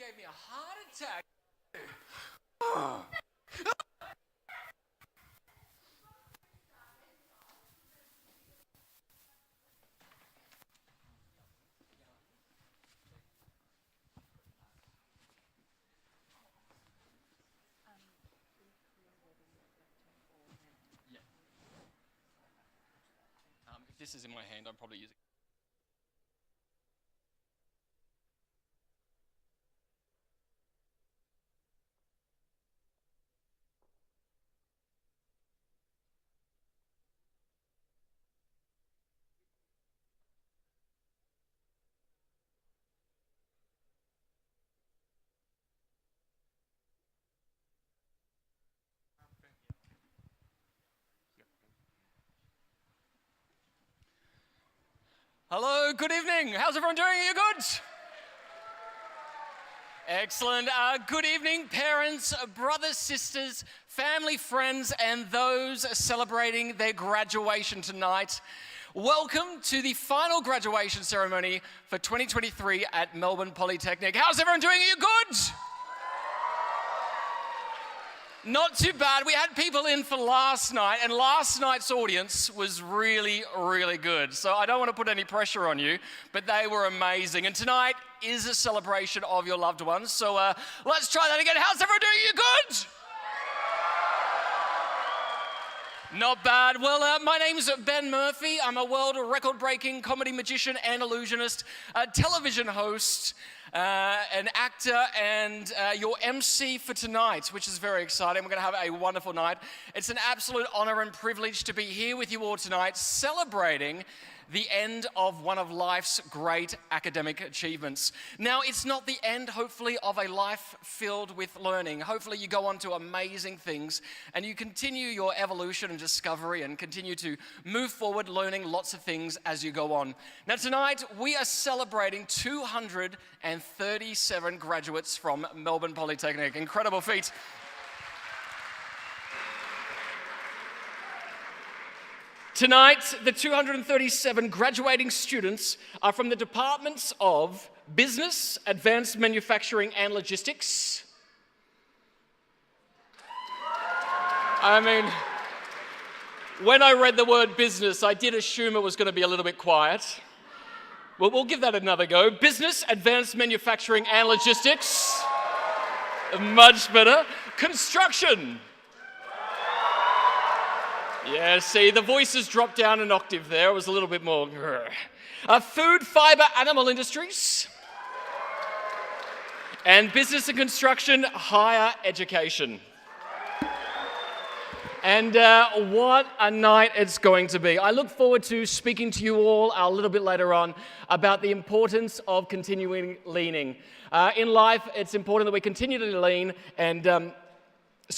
gave me a heart attack. If this is in my hand, I'm probably using. Hello, good evening. How's everyone doing? Are you good? Excellent. Good evening, parents, brothers, sisters, family, friends, and those celebrating their graduation tonight. Welcome to the final graduation ceremony for 2023 at Melbourne Polytechnic. How's everyone doing? Are you good? Not too bad. We had people in for last night, and last night's audience was really, really good. So I don't want to put any pressure on you, but they were amazing. And tonight is a celebration of your loved ones. So let's try that again. How's everyone doing? You good? Not bad. Well, my name's Ben Murphy. I'm a world record-breaking comedy magician and illusionist, a television host, an actor, and your MC for tonight, which is very exciting. We're going to have a wonderful night. It's an absolute honor and privilege to be here with you all tonight, celebrating the end of one of life's great academic achievements. Now, it's not the end, hopefully, of a life filled with learning. Hopefully, you go on to amazing things and you continue your evolution and discovery and continue to move forward, learning lots of things as you go on. Now, tonight, we are celebrating 237 graduates from Melbourne Polytechnic. Incredible feat. Tonight, the 237 graduating students are from the departments of Business, Advanced Manufacturing and Logistics. I mean, when I read the word business, I did assume it was going to be a little bit quiet. Well, we'll give that another go. Business, Advanced Manufacturing and Logistics. Much better. Construction. Yeah, see, the voices dropped down an octave there. It was a little bit more. Food, fibre, animal industries. And business and construction, higher education. And what a night it's going to be. I look forward to speaking to you all a little bit later on about the importance of continuing learning. In life, it's important that we continue to lean and,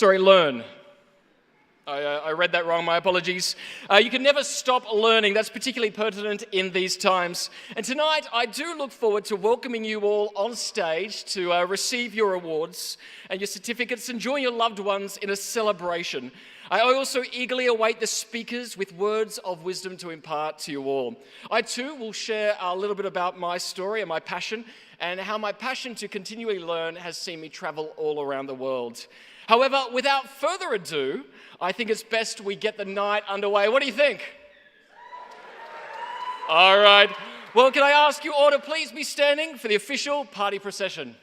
learn. I read that wrong, my apologies. You can never stop learning. That's particularly pertinent in these times. And tonight, I do look forward to welcoming you all on stage to receive your awards and your certificates and join your loved ones in a celebration. I also eagerly await the speakers with words of wisdom to impart to you all. I too will share a little bit about my story and my passion and how my passion to continually learn has seen me travel all around the world. However, without further ado, I think it's best we get the night underway. What do you think? All right. Well, can I ask you all to please be standing for the official party procession?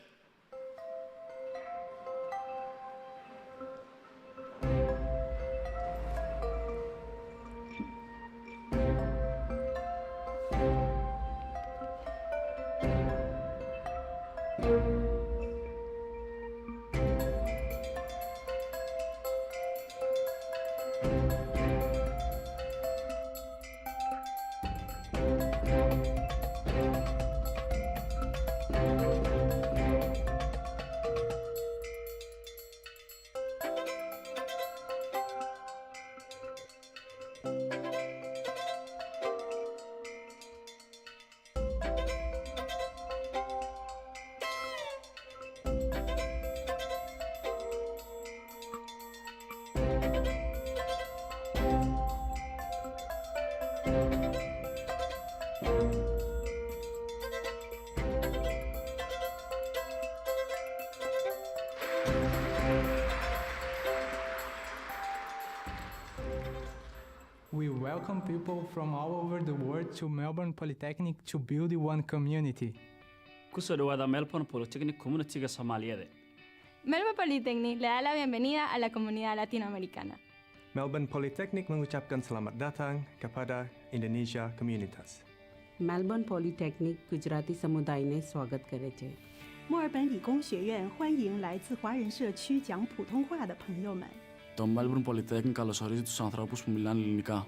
We welcome people from all over the world to Melbourne Polytechnic to build one community. Kusoo dhawaada Melbourne Polytechnic Community-ga Soomaaliyeed. Melbourne Polytechnic le da la bienvenida a la comunidad latinoamericana. Melbourne Polytechnic mengucapkan selamat datang kepada Indonesia Communitas. Melbourne Polytechnic Gujarati સમુદાયને સ્વાગત કરે છે. 墨尔本理工学院欢迎来自华人社区讲普通话的朋友们。 Don Melbourne Polytechnic a los aritos anthropos pumilan linika.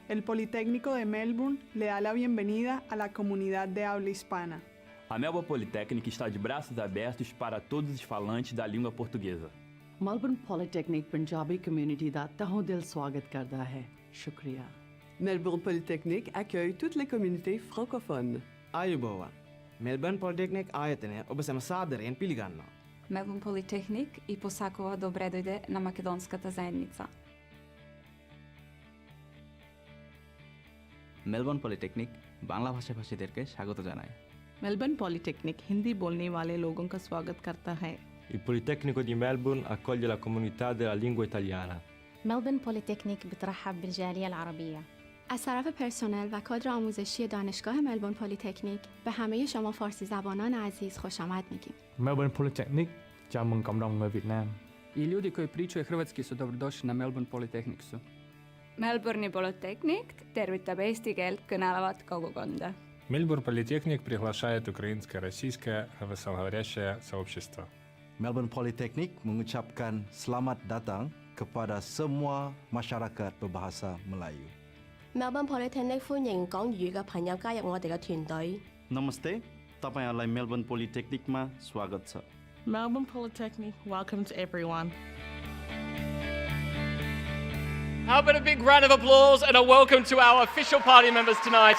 El Politécnico de Melbourne le da la bienvenida a la comunidad de habla hispana. A Melbourne Polytechnic está de braços abertos para todos os falantes da língua portuguesa. Melbourne Polytechnic Punjabi community ਦਾ ਤਹਿ ਦਿਲ ਸਵਾਗਤ ਕਰਦਾ ਹੈ ਸ਼ੁਕਰੀਆ Melbourne Polytechnic accueille toutes les communautés francophones. Ayubowan. Melbourne Polytechnic ආයතනය ඔබ සැම සාදරයෙන් පිළිගන්නවා. Melbourne Polytechnic и посакува добре дојде на македонската заедница. Melbourne Polytechnic Bangla भाषाभाषीদেরকে স্বাগত জানায়। Melbourne Polytechnic हिंदी बोलने वाले लोगों का स्वागत करता है। Il Politecnico di Melbourne accoglie la comunità della lingua italiana. Melbourne Polytechnic بترحب بالجالية العربية. از طرف پرسنل و کادر آموزشی دانشگاه ملبورن پلی‌تکنیک به همه شما فارسی زبانان عزیز خوش آمد میگیم. Melbourne Polytechnic chào mừng cộng đồng người Việt Nam. I ljudi koji pričaju hrvatski su dobrodošli na Melbourne Polytechnicsu. Melbourne Polytechnic tervitab eesti keelt kõnelevat kogukonda. Melbourne Polytechnic приглашает украинское, российское, русскоговорящее сообщество. Melbourne Polytechnic mengucapkan selamat datang kepada semua masyarakat berbahasa Melayu. Melbourne Polytechnic 歡迎講粵語嘅朋友加入我哋嘅團隊。 Namaste, तपाईहरुलाई Melbourne Polytechnic मा स्वागत छ। Melbourne Polytechnic welcomes everyone. How about a big round of applause and a welcome to our official party members tonight.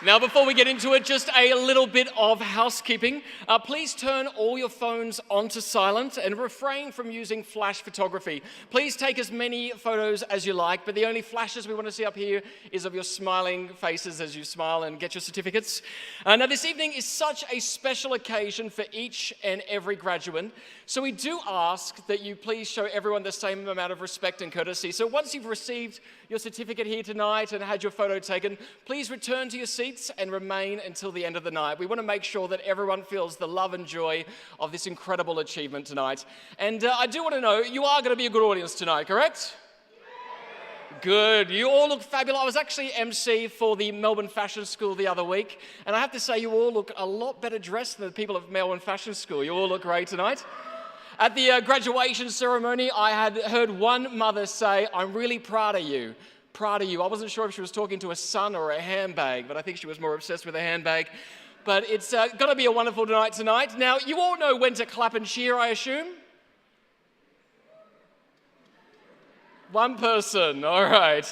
Now, before we get into it, just a little bit of housekeeping. Please turn all your phones onto silent and refrain from using flash photography. Please take as many photos as you like, but the only flashes we want to see up here is of your smiling faces as you smile and get your certificates. Now, this evening is such a special occasion for each and every graduate, so we do ask that you please show everyone the same amount of respect and courtesy. So once you've received your certificate here tonight and had your photo taken, please return to your seats and remain until the end of the night. We want to make sure that everyone feels the love and joy of this incredible achievement tonight. And I do want to know, you are going to be a good audience tonight, correct? Good. You all look fabulous. I was actually MC for the Melbourne Fashion School the other week, and I have to say you all look a lot better dressed than the people of Melbourne Fashion School. You all look great tonight. At the graduation ceremony, I had heard one mother say, "I'm really proud of you. Proud of you." I wasn't sure if she was talking to a son or a handbag, but I think she was more obsessed with a handbag. But it's going to be a wonderful night tonight. Now, you all know when to clap and cheer, I assume? One person, all right.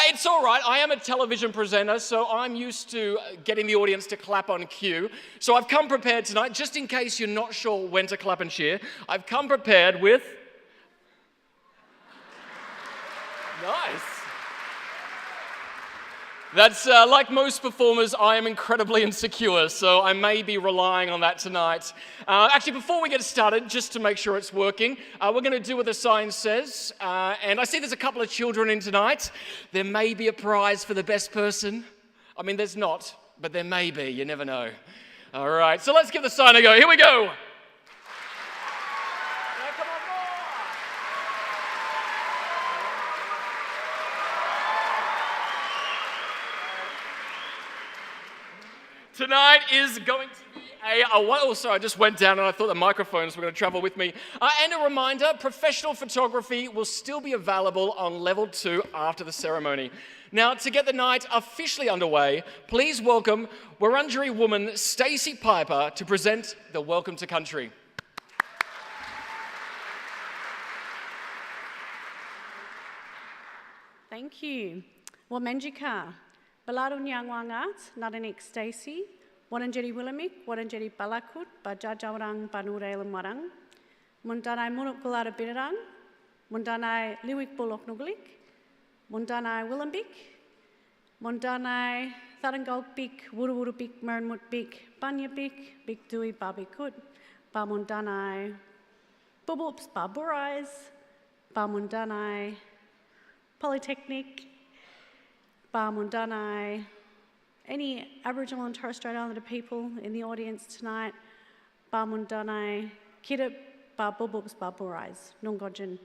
It's all right, I am a television presenter, so I'm used to getting the audience to clap on cue. So I've come prepared tonight, just in case you're not sure when to clap and cheer. I've come prepared with... Nice. That's like most performers, I am incredibly insecure, so I may be relying on that tonight. Actually, before we get started, just to make sure it's working, we're going to do what the sign says. And I see there's a couple of children in tonight. There may be a prize for the best person. I mean, there's not, but there may be. You never know. All right, so let's give the sign a go. Here we go. Tonight is going to be oh, sorry, I just went down and I thought the microphones were going to travel with me. And a reminder, professional photography will still be available on level 2 after the ceremony. Now, to get the night officially underway, please welcome Wurundjeri woman Stacey Piper to present the Welcome to Country. Thank you. Wamenjika. Baladu Nyangwangat, Nadanik Stacey, Wurundjeri Willamik, Wurundjeri Balakut, Bajajawarang Banurel Marang, Mundanai Munuk Gulada Birarang, Mundanai Liwik Bulok Nuglik, Mundanai Willambik, Mundanai Tharangol Bik, Wuru Bik, Mernmut Bik, Banya Bik, Bik Dui Babikut, Bamundanai Bubups Baburais, Bamundanai Polytechnic, Barmundanai, any Aboriginal and Torres Strait Islander people in the audience tonight, Barmundanai, Kiddup, Barbubups, Barburais, Nungodjin.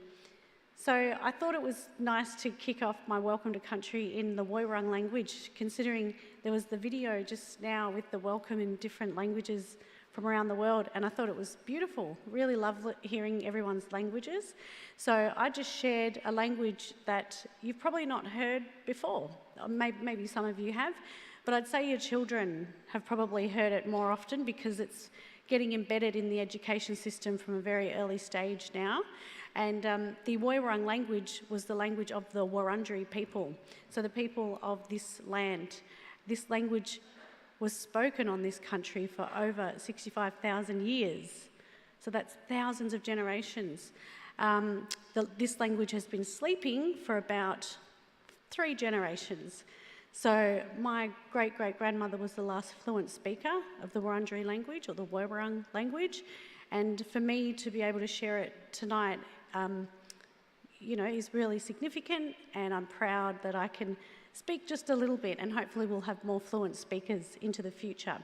So I thought it was nice to kick off my welcome to country in the Woiwurrung language, considering there was the video just now with the welcome in different languages from around the world, and I thought it was beautiful. Really loved hearing everyone's languages. So I just shared a language that you've probably not heard before. Maybe some of you have, but I'd say your children have probably heard it more often because it's getting embedded in the education system from a very early stage now. And the Woiwurrung language was the language of the Wurundjeri people, so the people of this land. This language was spoken on this country for over 65,000 years, so that's thousands of generations. This language has been sleeping for about 3 generations. So my great-great-grandmother was the last fluent speaker of the Wurundjeri language, or the Woiwurrung language, and for me to be able to share it tonight is really significant, and I'm proud that I can speak just a little bit, and hopefully we'll have more fluent speakers into the future.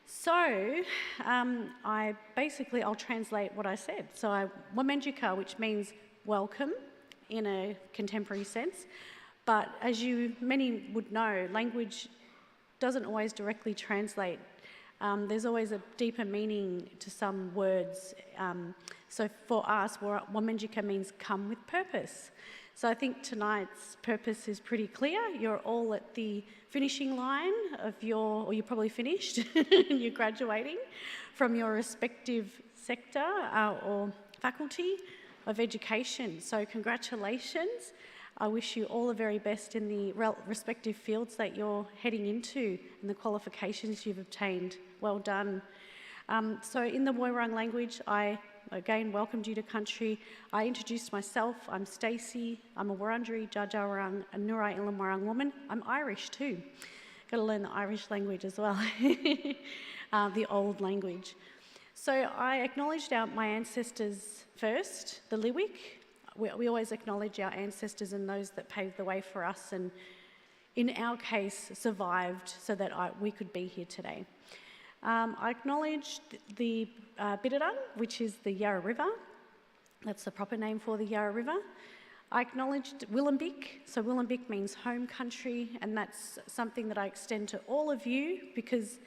So I'll translate what I said. So Wamenjika, which means welcome in a contemporary sense, but as many would know, language doesn't always directly translate. There's always a deeper meaning to some words. So for us, Wamenjika means come with purpose. So I think tonight's purpose is pretty clear. You're all at the finishing line of or you're probably finished, and you're graduating from your respective sector or faculty of education. So congratulations. I wish you all the very best in the respective fields that you're heading into and the qualifications you've obtained. Well done. So in the Woiwurrung language, I again welcomed you to country. I introduced myself. I'm Stacey. I'm a Wurundjeri, Djadjawurrung, a Nurai Illawarra woman. I'm Irish too. Got to learn the Irish language as well, the old language. So I acknowledged my ancestors first, the Liwik. We always acknowledge our ancestors and those that paved the way for us, and in our case survived so that we could be here today. I acknowledged the Bidarrung, which is the Yarra River. That's the proper name for the Yarra River. I acknowledged Willumbik. So Willumbik means home country, and that's something that I extend to all of you, because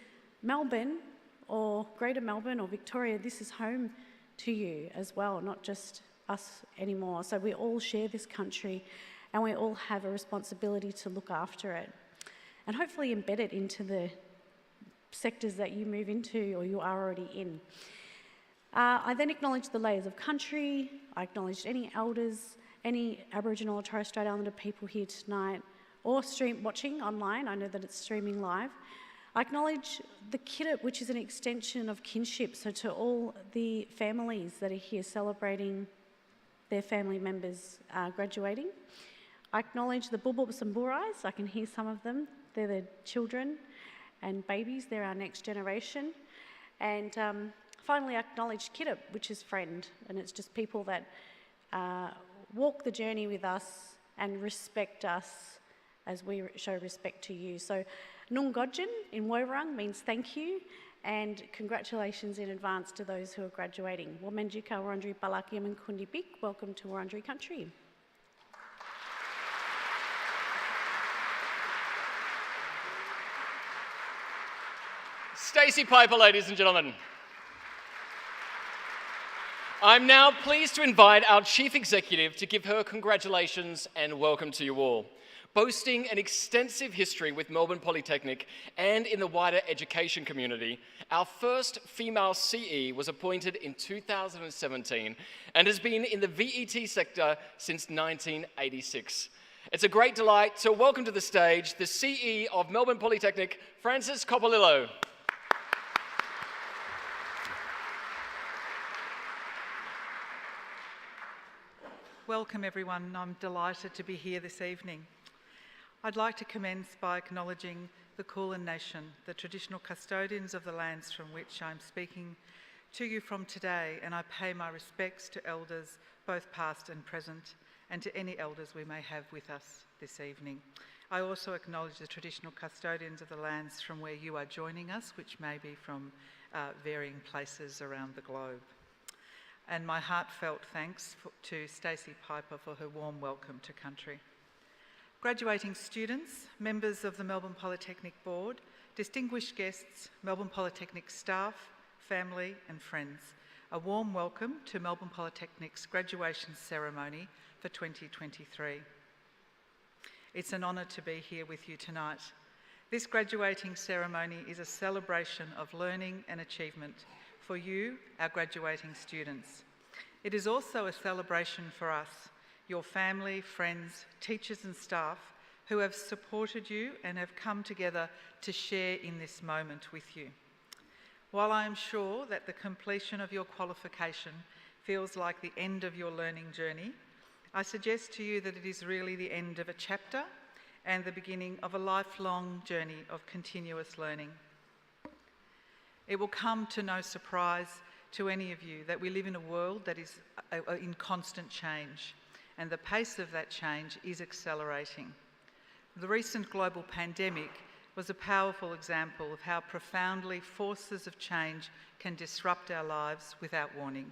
Melbourne or Greater Melbourne or Victoria, this is home to you as well, not just us anymore. So we all share this country, and we all have a responsibility to look after it and hopefully embed it into the sectors that you move into or you are already in. I then acknowledged the layers of country. I acknowledged any elders, any Aboriginal or Torres Strait Islander people here tonight, or watching online. I know that it's streaming live. I acknowledge the Kiddup, which is an extension of kinship, so to all the families that are here celebrating their family members graduating. I acknowledge the Bulbups and Burais. I can hear some of them. They're the children and babies. They're our next generation. And finally, I acknowledge Kiddup, which is friend, and it's just people that walk the journey with us and respect us as we show respect to you. So Nungodjin in Woiwurrung means thank you, and congratulations in advance to those who are graduating. Wamenjika Wurundjeri Balakiam and Kundibik, welcome to Wurundjeri country. Stacey Piper, ladies and gentlemen. I'm now pleased to invite our Chief Executive to give her congratulations and welcome to you all. Boasting an extensive history with Melbourne Polytechnic and in the wider education community, our first female CE was appointed in 2017 and has been in the VET sector since 1986. It's a great delight to welcome to the stage the CE of Melbourne Polytechnic, Frances Coppolillo. Welcome everyone, I'm delighted to be here this evening. I'd like to commence by acknowledging the Kulin Nation, the traditional custodians of the lands from which I'm speaking to you from today, and I pay my respects to elders both past and present, and to any elders we may have with us this evening. I also acknowledge the traditional custodians of the lands from where you are joining us, which may be from varying places around the globe. And my heartfelt thanks to Stacey Piper for her warm welcome to country. Graduating students, members of the Melbourne Polytechnic Board, distinguished guests, Melbourne Polytechnic staff, family and friends, a warm welcome to Melbourne Polytechnic's graduation ceremony for 2023. It's an honour to be here with you tonight. This graduating ceremony is a celebration of learning and achievement for you, our graduating students. It is also a celebration for us, your family, friends, teachers and staff who have supported you and have come together to share in this moment with you. While I am sure that the completion of your qualification feels like the end of your learning journey, I suggest to you that it is really the end of a chapter and the beginning of a lifelong journey of continuous learning. It will come to no surprise to any of you that we live in a world that is in constant change, and the pace of that change is accelerating. The recent global pandemic was a powerful example of how profoundly forces of change can disrupt our lives without warning.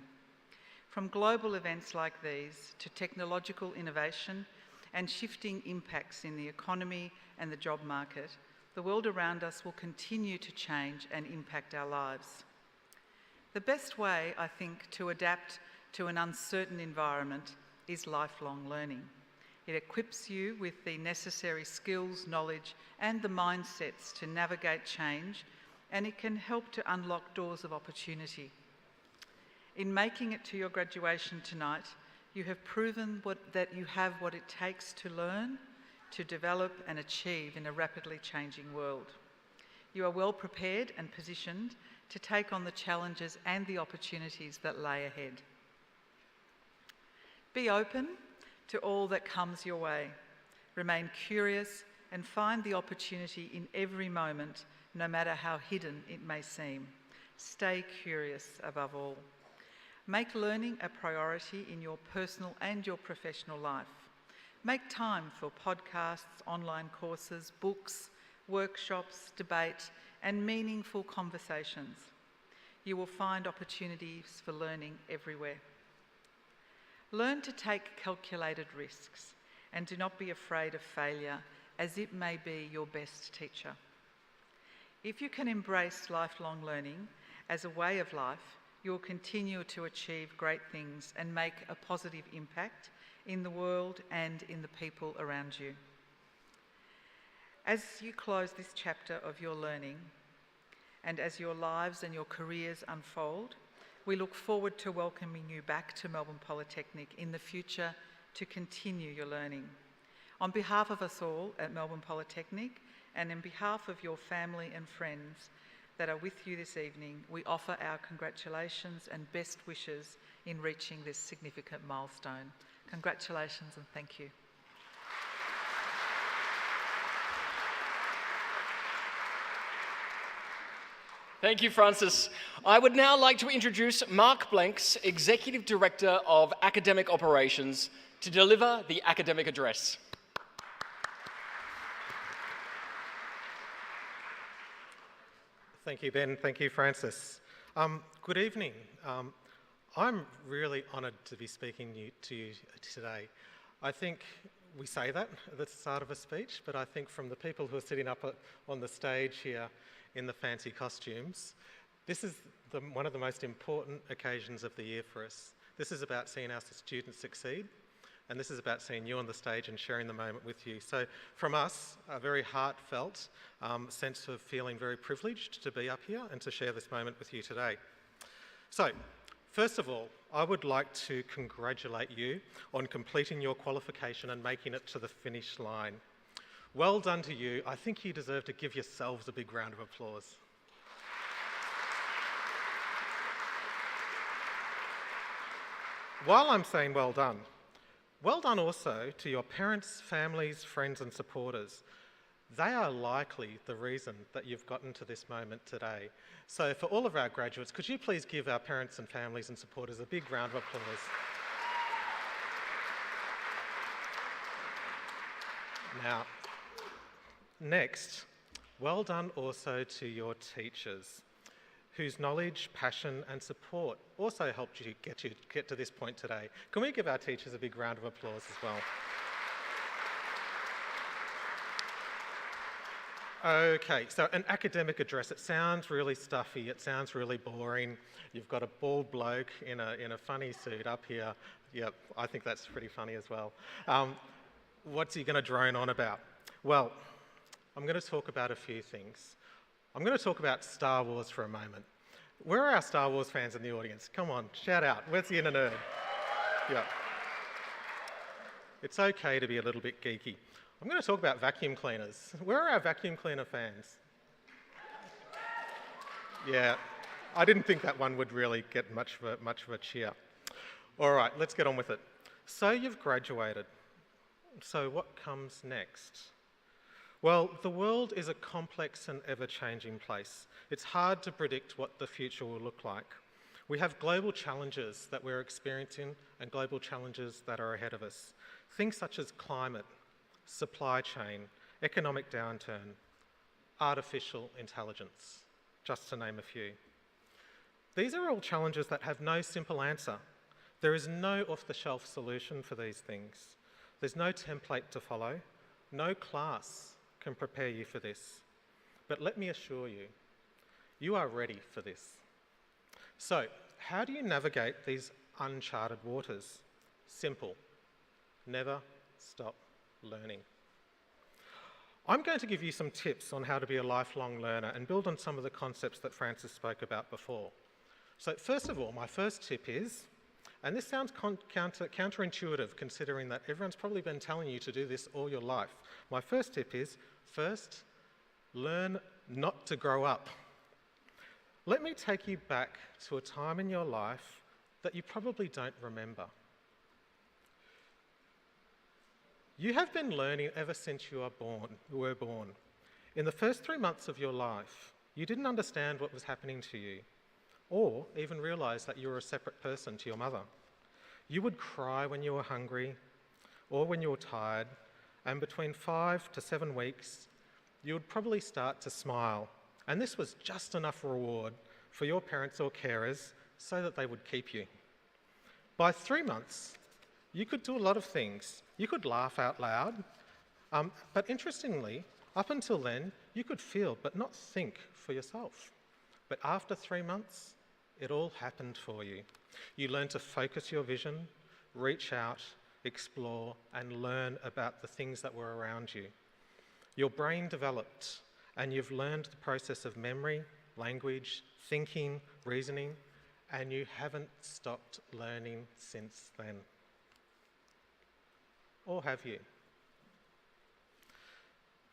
From global events like these to technological innovation and shifting impacts in the economy and the job market, the world around us will continue to change and impact our lives. The best way, I think, to adapt to an uncertain environment is lifelong learning. It equips you with the necessary skills, knowledge, and the mindsets to navigate change, and it can help to unlock doors of opportunity. In making it to your graduation tonight, you have proven that you have what it takes to learn, to develop and achieve in a rapidly changing world. You are well prepared and positioned to take on the challenges and the opportunities that lay ahead. Be open to all that comes your way. Remain curious and find the opportunity in every moment, no matter how hidden it may seem. Stay curious above all. Make learning a priority in your personal and your professional life. Make time for podcasts, online courses, books, workshops, debate, and meaningful conversations. You will find opportunities for learning everywhere. Learn to take calculated risks and do not be afraid of failure, as it may be your best teacher. If you can embrace lifelong learning as a way of life, you will continue to achieve great things and make a positive impact in the world and in the people around you. As you close this chapter of your learning, and as your lives and your careers unfold, we look forward to welcoming you back to Melbourne Polytechnic in the future to continue your learning. On behalf of us all at Melbourne Polytechnic, and on behalf of your family and friends that are with you this evening, we offer our congratulations and best wishes in reaching this significant milestone. Congratulations and thank you. Thank you, Francis. I would now like to introduce Mark Blanks, Executive Director of Academic Operations, to deliver the academic address. Thank you, Ben. Thank you, Francis. Good evening. I'm really honoured to be speaking to you today. I think we say that at the start of a speech, but I think from the people who are sitting up on the stage here in the fancy costumes, this is one of the most important occasions of the year for us. This is about seeing our students succeed, and this is about seeing you on the stage and sharing the moment with you. So from us, a very heartfelt sense of feeling very privileged to be up here and to share this moment with you today. So, first of all, I would like to congratulate you on completing your qualification and making it to the finish line. Well done to you. I think you deserve to give yourselves a big round of applause. While I'm saying well done also to your parents, families, friends and supporters. They are likely the reason that you've gotten to this moment today. So for all of our graduates, could you please give our parents and families and supporters a big round of applause? Now, next, well done also to your teachers, whose knowledge, passion and support also helped you get to this point today. Can we give our teachers a big round of applause as well? Okay, so an academic address, it sounds really stuffy, it sounds really boring. You've got a bald bloke in a funny suit up here. Yep, I think that's pretty funny as well. What's he going to drone on about? Well, I'm going to talk about a few things. I'm going to talk about Star Wars for a moment. Where are our Star Wars fans in the audience? Come on, shout out. Where's the inner nerd? Yeah. It's okay to be a little bit geeky. I'm going to talk about vacuum cleaners. Where are our vacuum cleaner fans? Yeah, I didn't think that one would really get much of a cheer. All right, let's get on with it. So you've graduated. So what comes next? Well, the world is a complex and ever-changing place. It's hard to predict what the future will look like. We have global challenges that we're experiencing and global challenges that are ahead of us. Things such as climate, supply chain, economic downturn, artificial intelligence, just to name a few. These are all challenges that have no simple answer. There is no off-the-shelf solution for these things. There's no template to follow. No class can prepare you for this. But let me assure you, you are ready for this. So, how do you navigate these uncharted waters? Simple. Never stop learning. I'm going to give you some tips on how to be a lifelong learner and build on some of the concepts that Francis spoke about before. So first of all, my first tip is, and this sounds counterintuitive considering that everyone's probably been telling you to do this all your life. My first tip is, first, learn not to grow up. Let me take you back to a time in your life that you probably don't remember. You have been learning ever since you were born. In the first 3 months of your life, you didn't understand what was happening to you, or even realise that you were a separate person to your mother. You would cry when you were hungry, or when you were tired, and between 5 to 7 weeks, you would probably start to smile, and this was just enough reward for your parents or carers so that they would keep you. By 3 months, you could do a lot of things. You could laugh out loud, but interestingly, up until then, you could feel but not think for yourself. But after 3 months, it all happened for you. You learned to focus your vision, reach out, explore, and learn about the things that were around you. Your brain developed, and you've learned the process of memory, language, thinking, reasoning, and you haven't stopped learning since then. Or have you?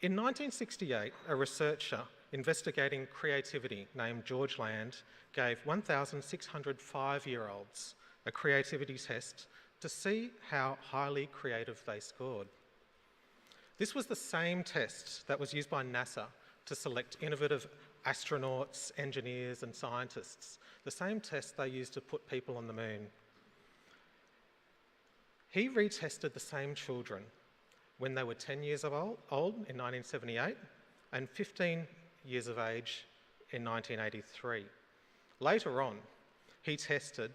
In 1968, a researcher investigating creativity named George Land gave 1,600 5-year-olds a creativity test to see how highly creative they scored. This was the same test that was used by NASA to select innovative astronauts, engineers and scientists, the same test they used to put people on the moon. He retested the same children when they were 10 years old in 1978 and 15 years of age in 1983. Later on, he tested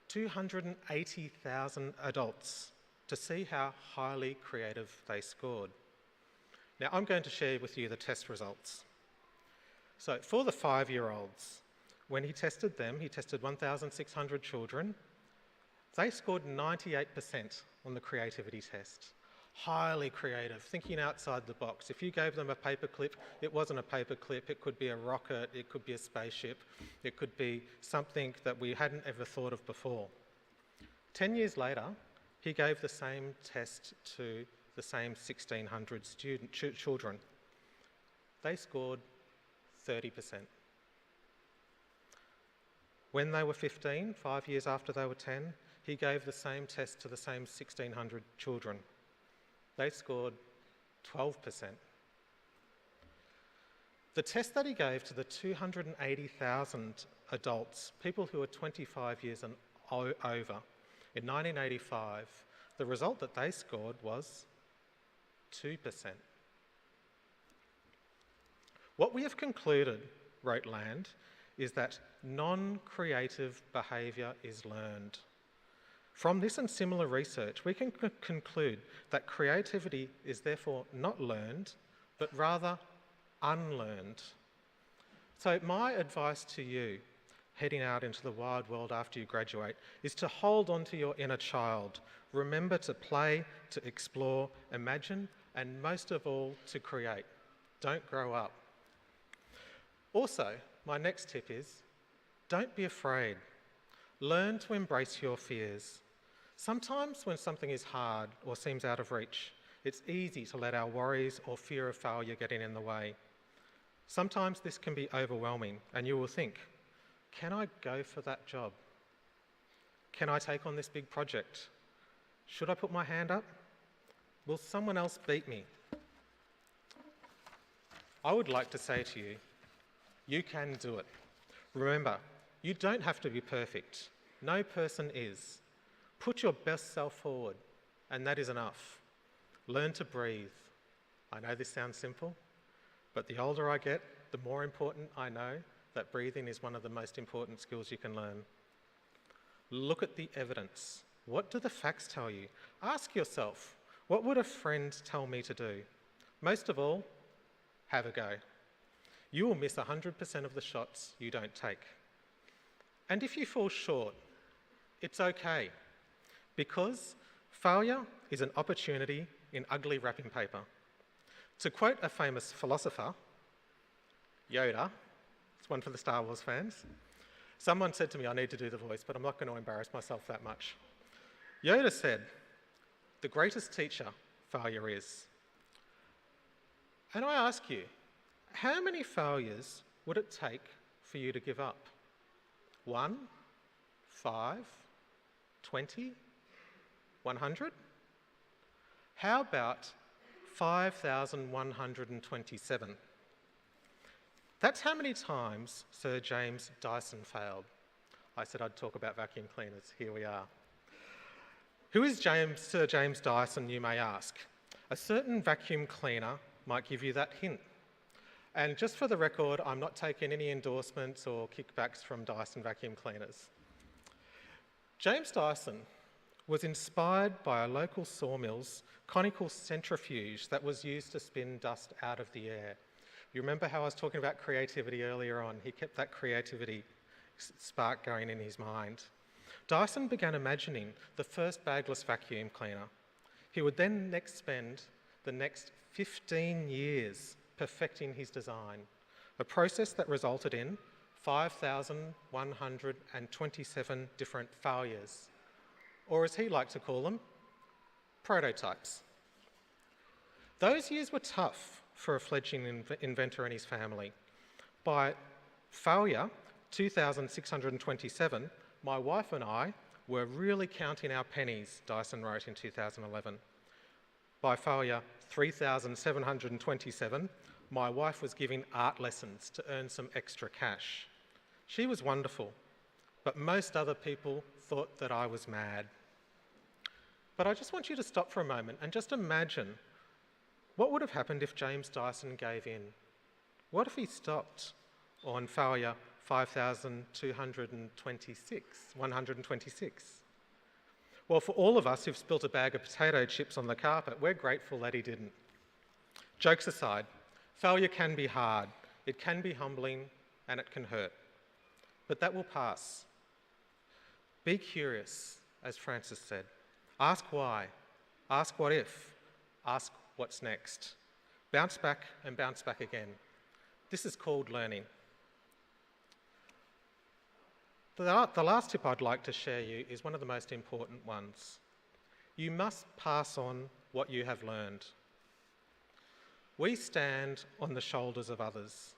280,000 adults to see how highly creative they scored. Now, I'm going to share with you the test results. So for the 5-year-olds, when he tested them, he tested 1,600 children. They scored 98% on the creativity test. Highly creative, thinking outside the box. If you gave them a paperclip, it wasn't a paperclip, it could be a rocket, it could be a spaceship, it could be something that we hadn't ever thought of before. 10 years later, he gave the same test to the same 1,600 children. They scored 30%. When they were 15, 5 years after they were 10, he gave the same test to the same 1,600 children. They scored 12%. The test that he gave to the 280,000 adults, people who are 25 years and over, in 1985, the result that they scored was 2%. What we have concluded, wrote Land, is that non-creative behaviour is learned. From this and similar research, we can conclude that creativity is therefore not learned, but rather unlearned. So my advice to you, heading out into the wide world after you graduate, is to hold on to your inner child. Remember to play, to explore, imagine, and most of all, to create. Don't grow up. Also, my next tip is, don't be afraid. Learn to embrace your fears. Sometimes when something is hard or seems out of reach, it's easy to let our worries or fear of failure get in the way. Sometimes this can be overwhelming and you will think, can I go for that job? Can I take on this big project? Should I put my hand up? Will someone else beat me? I would like to say to you, you can do it. Remember, you don't have to be perfect. No person is. Put your best self forward, and that is enough. Learn to breathe. I know this sounds simple, but the older I get, the more important I know that breathing is one of the most important skills you can learn. Look at the evidence. What do the facts tell you? Ask yourself, what would a friend tell me to do? Most of all, have a go. You will miss 100% of the shots you don't take. And if you fall short, it's okay, because failure is an opportunity in ugly wrapping paper. To quote a famous philosopher, Yoda, it's one for the Star Wars fans, someone said to me, I need to do the voice, but I'm not going to embarrass myself that much. Yoda said, the greatest teacher failure is. And I ask you, how many failures would it take for you to give up? 1, 5, 20, 100? How about 5,127? That's how many times Sir James Dyson failed. I said I'd talk about vacuum cleaners. Here we are. Who is Sir James Dyson, you may ask? A certain vacuum cleaner might give you that hint. And just for the record, I'm not taking any endorsements or kickbacks from Dyson vacuum cleaners. James Dyson was inspired by a local sawmill's conical centrifuge that was used to spin dust out of the air. You remember how I was talking about creativity earlier on? He kept that creativity spark going in his mind. Dyson began imagining the first bagless vacuum cleaner. He would then spend the next 15 years perfecting his design, a process that resulted in 5,127 different failures, or as he liked to call them, prototypes. Those years were tough for a fledgling inventor and his family. By failure 2,627, my wife and I were really counting our pennies, Dyson wrote in 2011. By failure 3,727, my wife was giving art lessons to earn some extra cash. She was wonderful, but most other people thought that I was mad. But I just want you to stop for a moment and just imagine what would have happened if James Dyson gave in. What if he stopped on failure 126? Well, for all of us who've spilt a bag of potato chips on the carpet, we're grateful that he didn't. Jokes aside, failure can be hard, it can be humbling, and it can hurt. But that will pass. Be curious, as Francis said. Ask why. Ask what if. Ask what's next. Bounce back and bounce back again. This is called learning. The last tip I'd like to share you is one of the most important ones. You must pass on what you have learned. We stand on the shoulders of others.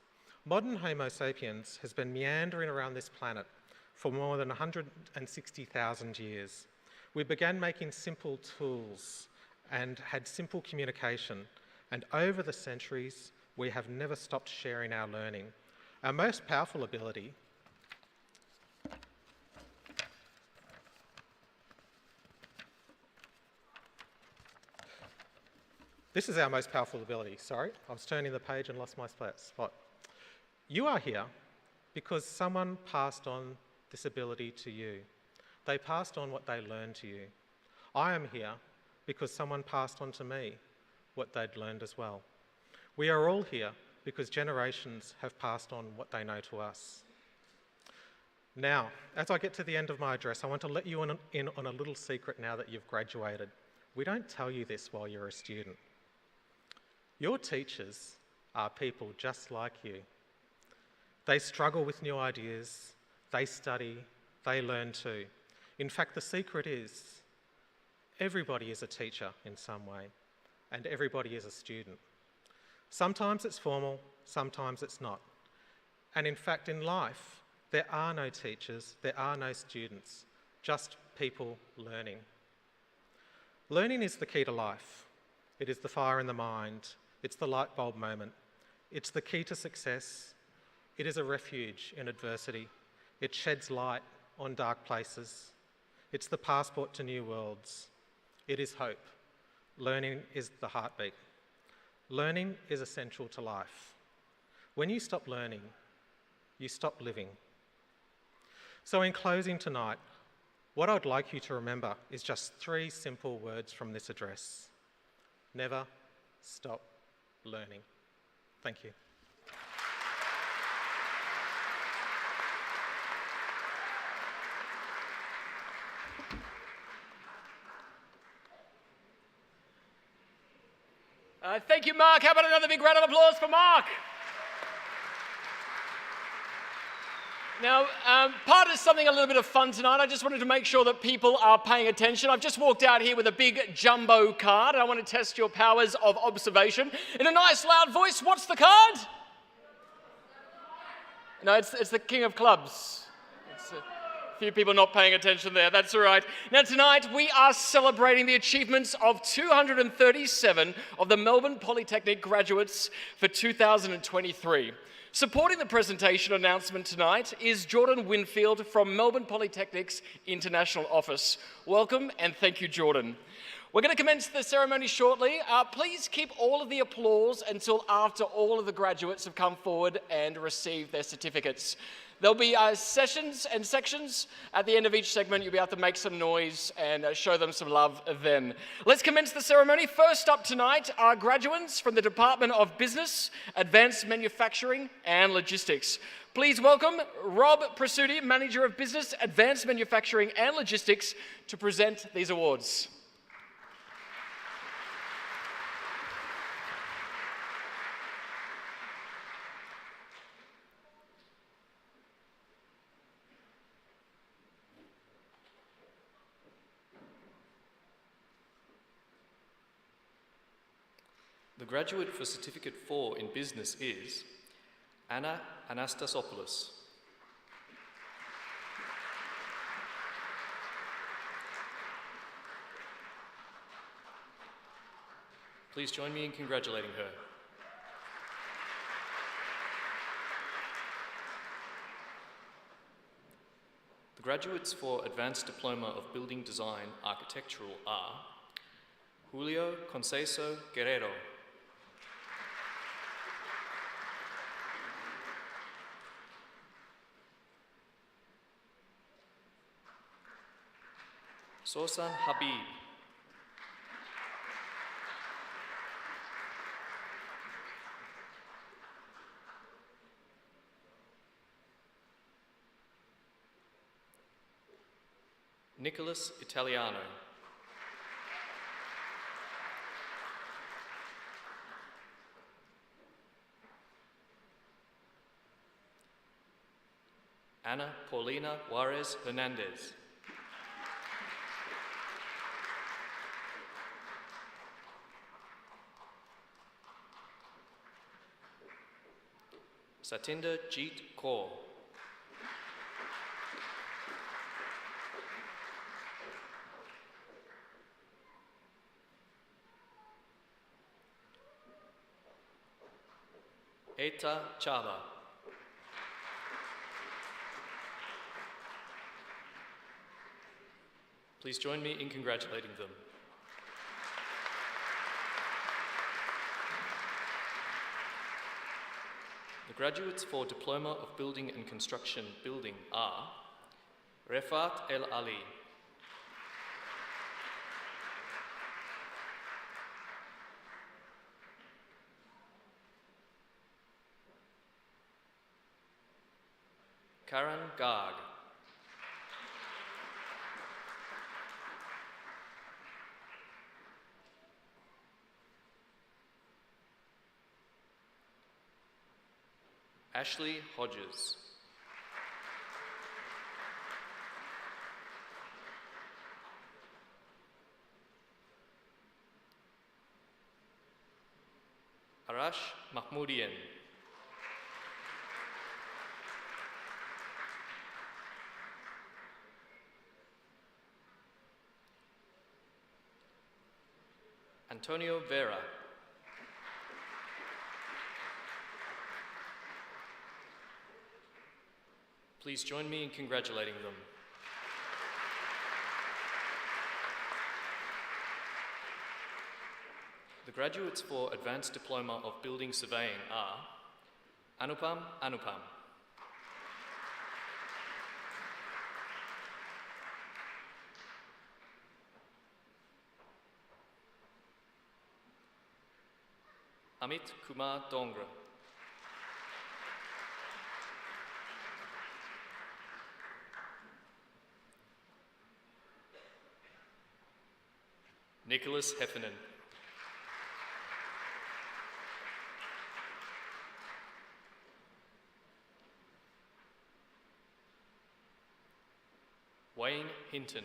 Modern Homo sapiens has been meandering around this planet for more than 160,000 years. We began making simple tools and had simple communication, and over the centuries, we have never stopped sharing our learning. Our most powerful ability This is our most powerful ability. Sorry, I was turning the page and lost my spot. You are here because someone passed on this ability to you. They passed on what they learned to you. I am here because someone passed on to me what they'd learned as well. We are all here because generations have passed on what they know to us. Now, as I get to the end of my address, I want to let you in on a little secret now that you've graduated. We don't tell you this while you're a student. Your teachers are people just like you. They struggle with new ideas, they study, they learn too. In fact, the secret is everybody is a teacher in some way, and everybody is a student. Sometimes it's formal, sometimes it's not. And in fact, in life, there are no teachers, there are no students, just people learning. Learning is the key to life. It is the fire in the mind. It's the light bulb moment. It's the key to success. It is a refuge in adversity. It sheds light on dark places. It's the passport to new worlds. It is hope. Learning is the heartbeat. Learning is essential to life. When you stop learning, you stop living. So in closing tonight, what I'd like you to remember is just 3 simple words from this address. Never stop learning. Thank you. Thank you, Mark. How about another big round of applause for Mark? Now, part of something a little bit of fun tonight. I just wanted to make sure that people are paying attention. I've just walked out here with a big jumbo card, and I want to test your powers of observation. In a nice loud voice, what's the card? No, it's the King of Clubs. It's a few people not paying attention there. That's all right. Now, tonight, we are celebrating the achievements of 237 of the Melbourne Polytechnic graduates for 2023. Supporting the presentation announcement tonight is Jordan Winfield from Melbourne Polytechnic's International Office. Welcome and thank you, Jordan. We're going to commence the ceremony shortly. Please keep all of the applause until after all of the graduates have come forward and received their certificates. There'll be sessions and sections. At the end of each segment, you'll be able to make some noise and show them some love then. Let's commence the ceremony. First up tonight are graduates from the Department of Business, Advanced Manufacturing and Logistics. Please welcome Rob Prasuti, Manager of Business, Advanced Manufacturing and Logistics, to present these awards. The graduate for Certificate 4 in Business is Anna Anastasopoulos. Please join me in congratulating her. The graduates for Advanced Diploma of Building Design Architectural are Julio Conceso Guerrero. Sosan Habib. Nicholas Italiano. Ana Paulina Juarez Hernandez. Satinder Jeet Kaur. Eta Chava. Please join me in congratulating them. graduates for Diploma of Building and Construction Building are Refat El Ali, Karan Garg, Ashley Hodges, Arash Mahmoudian, Antonio Vera, please join me in congratulating them. The graduates for Advanced Diploma of Building Surveying are Anupam Anupam, Amit Kumar Dongra, Nicholas Heffernan, Wayne Hinton,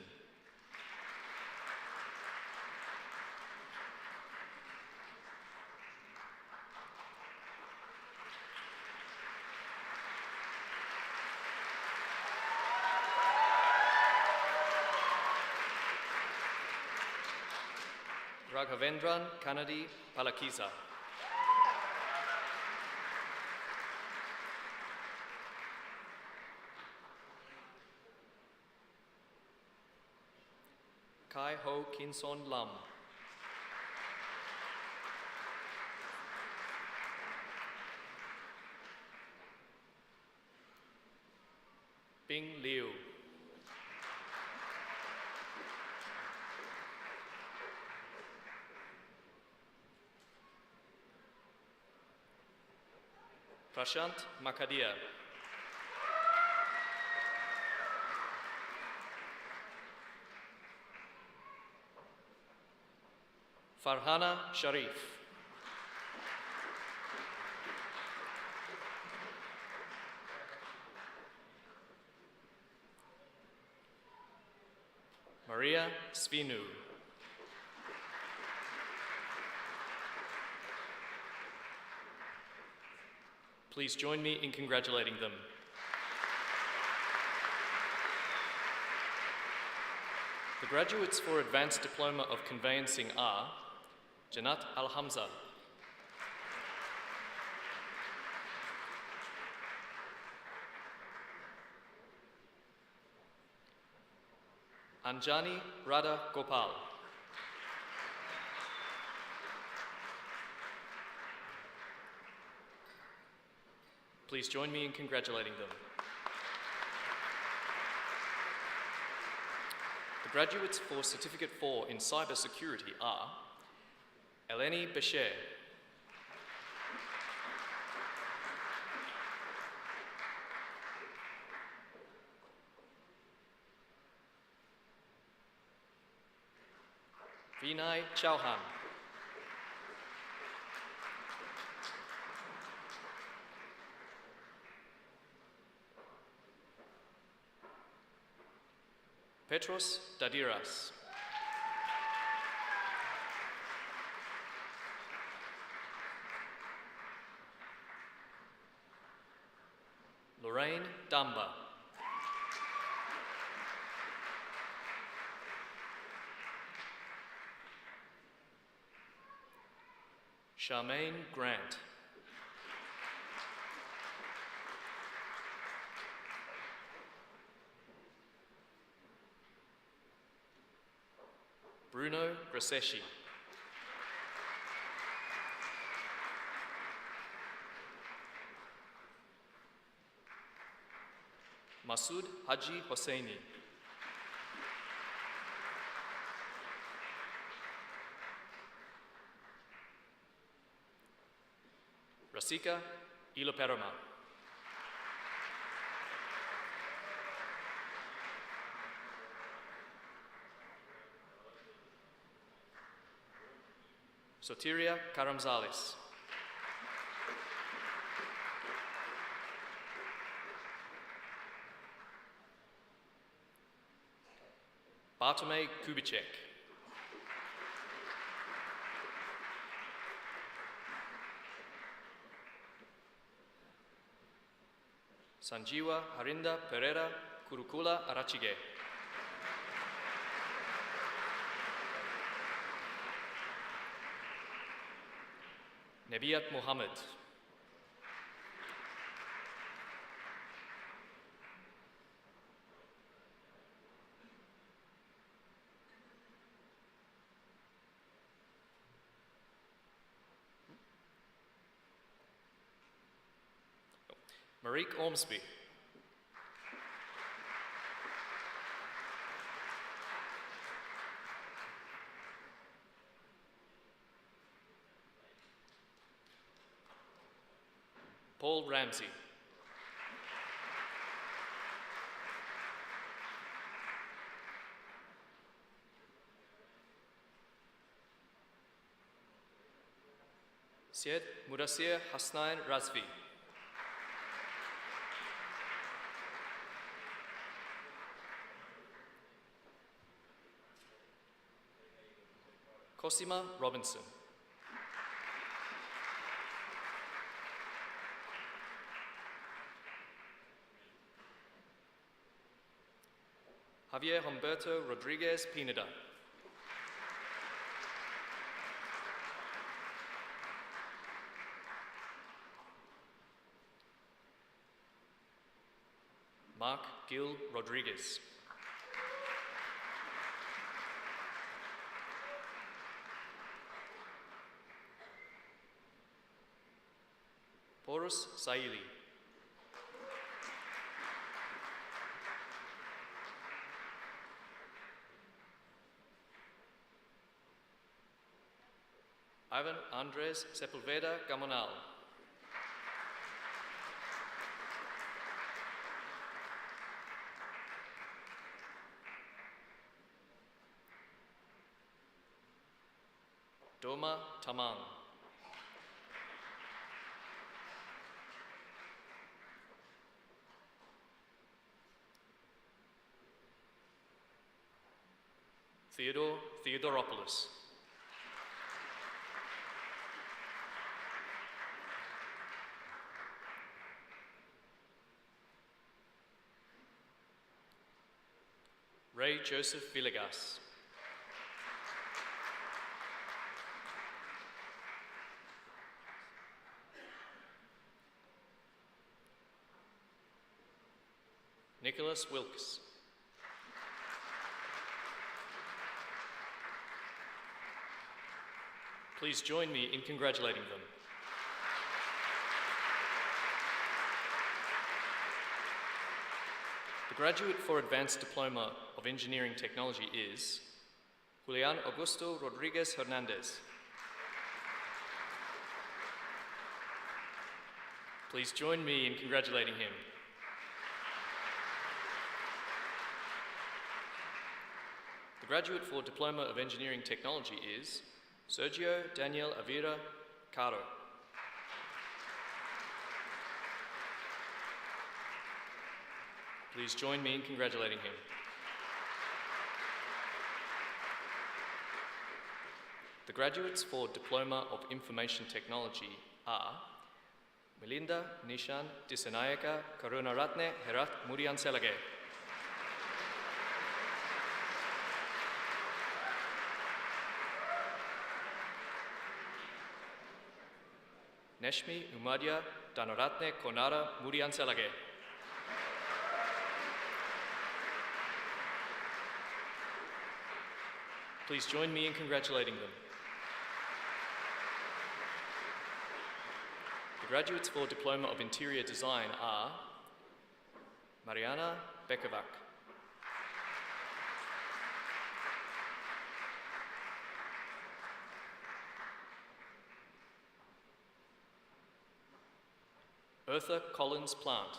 Raghavendran Kannadi Palakisa, Kai Ho Kinson Lam, Bing Liu, Prashant Makadia, Farhana Sharif, Maria Svinu, please join me in congratulating them. The graduates for Advanced Diploma of Conveyancing are Janat Al-Hamza, Anjani Radha Gopal, please join me in congratulating them. The graduates for Certificate 4 in Cybersecurity are Eleni Besher, Vinay Chauhan, Petros Dadiras, Lorraine Damba, Charmaine Grant, Bruno Graseschi, Masood Haji Hosseini. Rasika Iloperama. Sotiria Karamzalis. Bartome Kubicek. Sanjiwa Harinda Pereira Kurukula Arachige. Nebiat Mohammed. Marique Ormsby. Paul Ramsey. Syed Mudassir Hasnain Razvi. Cosima Robinson. Javier Humberto Rodriguez Pineda. Mark Gil Rodriguez. Porus Saili. Ivan Andres Sepulveda Gamonal. Doma Tamang. Theodore Theodoropoulos. Ray Joseph Villegas. Nicholas Wilkes. Please join me in congratulating them. The graduate for Advanced Diploma of Engineering Technology is Julian Augusto Rodriguez Hernandez. Please join me in congratulating him. The graduate for Diploma of Engineering Technology is Sergio Daniel Avira Caro. Please join me in congratulating him. The graduates for Diploma of Information Technology are Melinda Nishan Disanayaka Karunaratne Herath Murianselage. Neshmi Umadia Danoratne Konara Murianselage. Please join me in congratulating them. The graduates for Diploma of Interior Design are Mariana Bekovac. Eartha Collins Plant.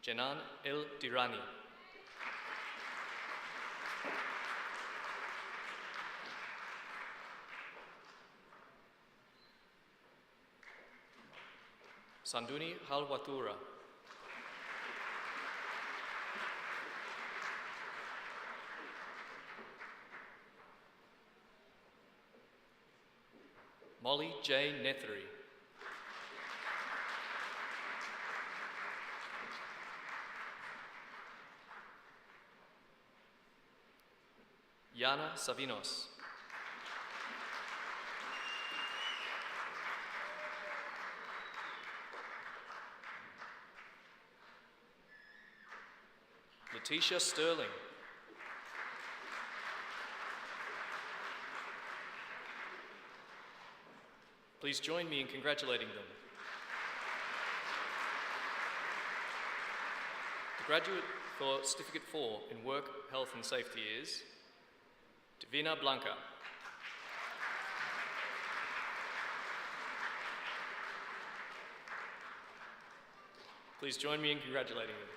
Jenan El Dirani. Sanduni Halwatura. Molly J. Nethery. Yana Savinos. Letitia Sterling. Please join me in congratulating them. The graduate for Certificate 4 in Work, Health and Safety is Divina Blanca. Please join me in congratulating them.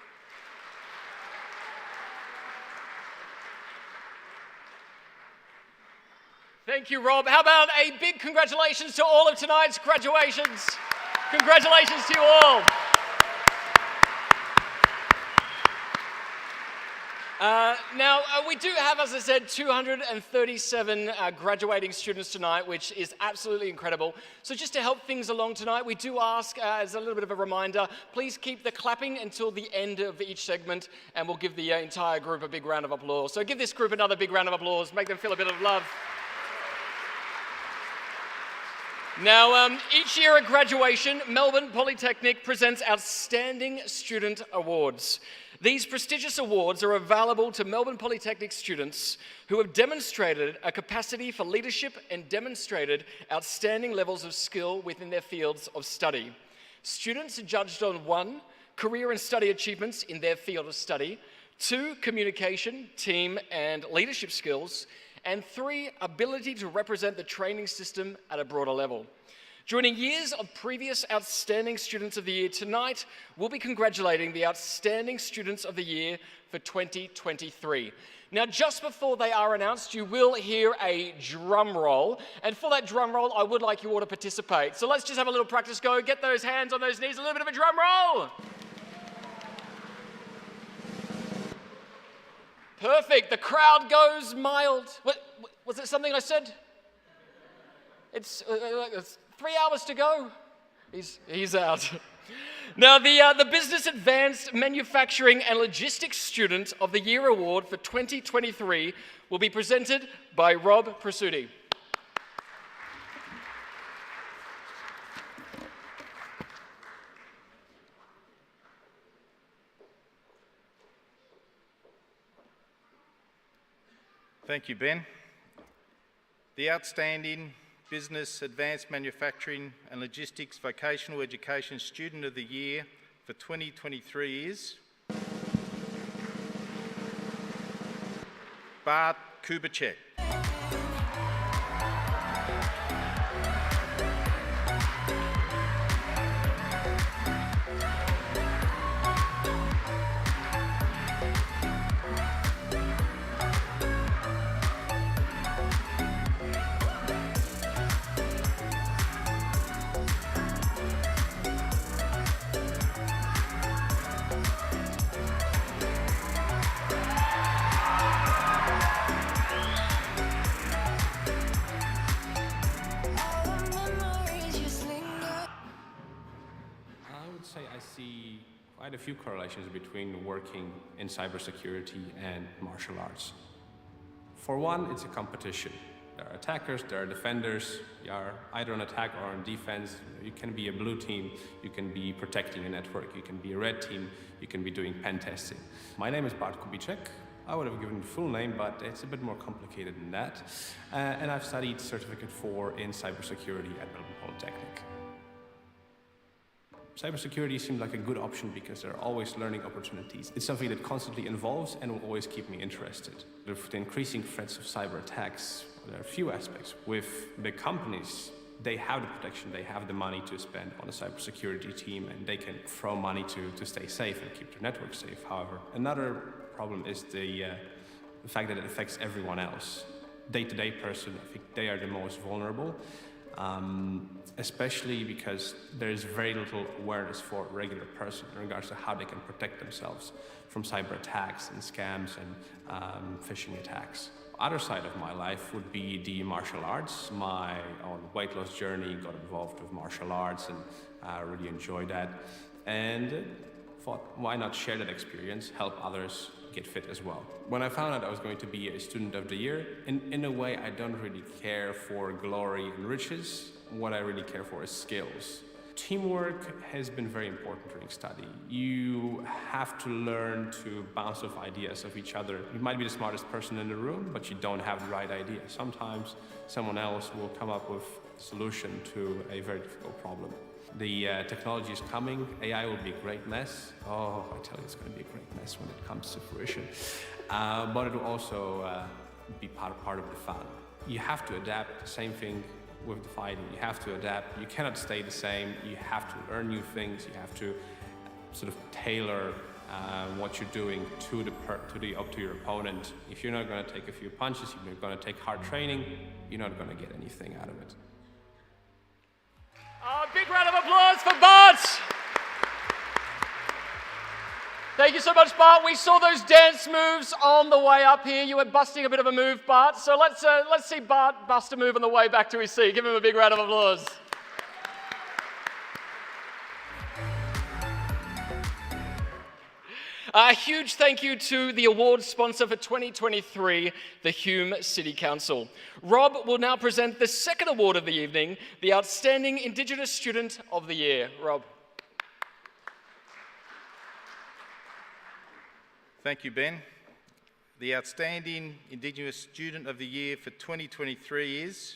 Thank you, Rob. How about a big congratulations to all of tonight's graduations? Congratulations to you all. We do have, as I said, 237 graduating students tonight, which is absolutely incredible. So just to help things along tonight, we do ask, as a little bit of a reminder, please keep the clapping until the end of each segment, and we'll give the entire group a big round of applause. So give this group another big round of applause, make them feel a bit of love. Now, each year at graduation, Melbourne Polytechnic presents Outstanding Student Awards. These prestigious awards are available to Melbourne Polytechnic students who have demonstrated a capacity for leadership and demonstrated outstanding levels of skill within their fields of study. Students are judged on 1, career and study achievements in their field of study, 2, communication, team and leadership skills, and 3, ability to represent the training system at a broader level. Joining years of previous Outstanding Students of the Year, tonight we'll be congratulating the Outstanding Students of the Year for 2023. Now, just before they are announced, you will hear a drum roll, and for that drum roll, I would like you all to participate. So let's just have a little practice go, get those hands on those knees, a little bit of a drum roll. Perfect, the crowd goes mild. Was it something I said? It's 3 hours to go. He's out. Now, the Business Advanced Manufacturing and Logistics Student of the Year Award for 2023 will be presented by Rob Prasuti. Thank you, Ben. The Outstanding Business Advanced Manufacturing and Logistics Vocational Education Student of the Year for 2023 is Bart Kubicek. Quite a few correlations between working in cybersecurity and martial arts. For one, it's a competition. There are attackers, there are defenders. You are either on attack or on defense. You can be a blue team, you can be protecting a network, you can be a red team, you can be doing pen testing. My name is Bart Kubicek. I would have given the full name, but it's a bit more complicated than that. And I've studied Certificate 4 in Cybersecurity at Melbourne Polytechnic. Cybersecurity seemed like a good option because there are always learning opportunities. It's something that constantly evolves and will always keep me interested. With the increasing threats of cyber attacks, there are a few aspects. With big companies, they have the protection, they have the money to spend on a cybersecurity team, and they can throw money to stay safe and keep their network safe. However, another problem is the fact that it affects everyone else. Day-to-day person, I think they are the most vulnerable. Especially because there is very little awareness for a regular person in regards to how they can protect themselves from cyber attacks and scams and phishing attacks. Other side of my life would be the martial arts. My own weight loss journey got involved with martial arts, and I really enjoyed that. And thought, why not share that experience, help others get fit as well. When I found out I was going to be a student of the year, in a way I don't really care for glory and riches. What I really care for is skills. Teamwork has been very important during study. You have to learn to bounce off ideas of each other. You might be the smartest person in the room, but you don't have the right idea. Sometimes someone else will come up with a solution to a very difficult problem. The technology is coming. AI will be a great mess. Oh, I tell you, it's going to be a great mess when it comes to fruition. But it will also be part of the fun. You have to adapt. The same thing with the fighting. You have to adapt. You cannot stay the same. You have to learn new things. You have to sort of tailor what you're doing to your opponent. If you're not going to take a few punches, if you're going to take hard training, you're not going to get anything out of it. A big round of applause for Bart! Thank you so much, Bart. We saw those dance moves on the way up here. You were busting a bit of a move, Bart. So let's see Bart bust a move on the way back to his seat. Give him a big round of applause. A huge thank you to the award sponsor for 2023, the Hume City Council. Rob will now present the second award of the evening, the Outstanding Indigenous Student of the Year. Rob. Thank you, Ben. The Outstanding Indigenous Student of the Year for 2023 is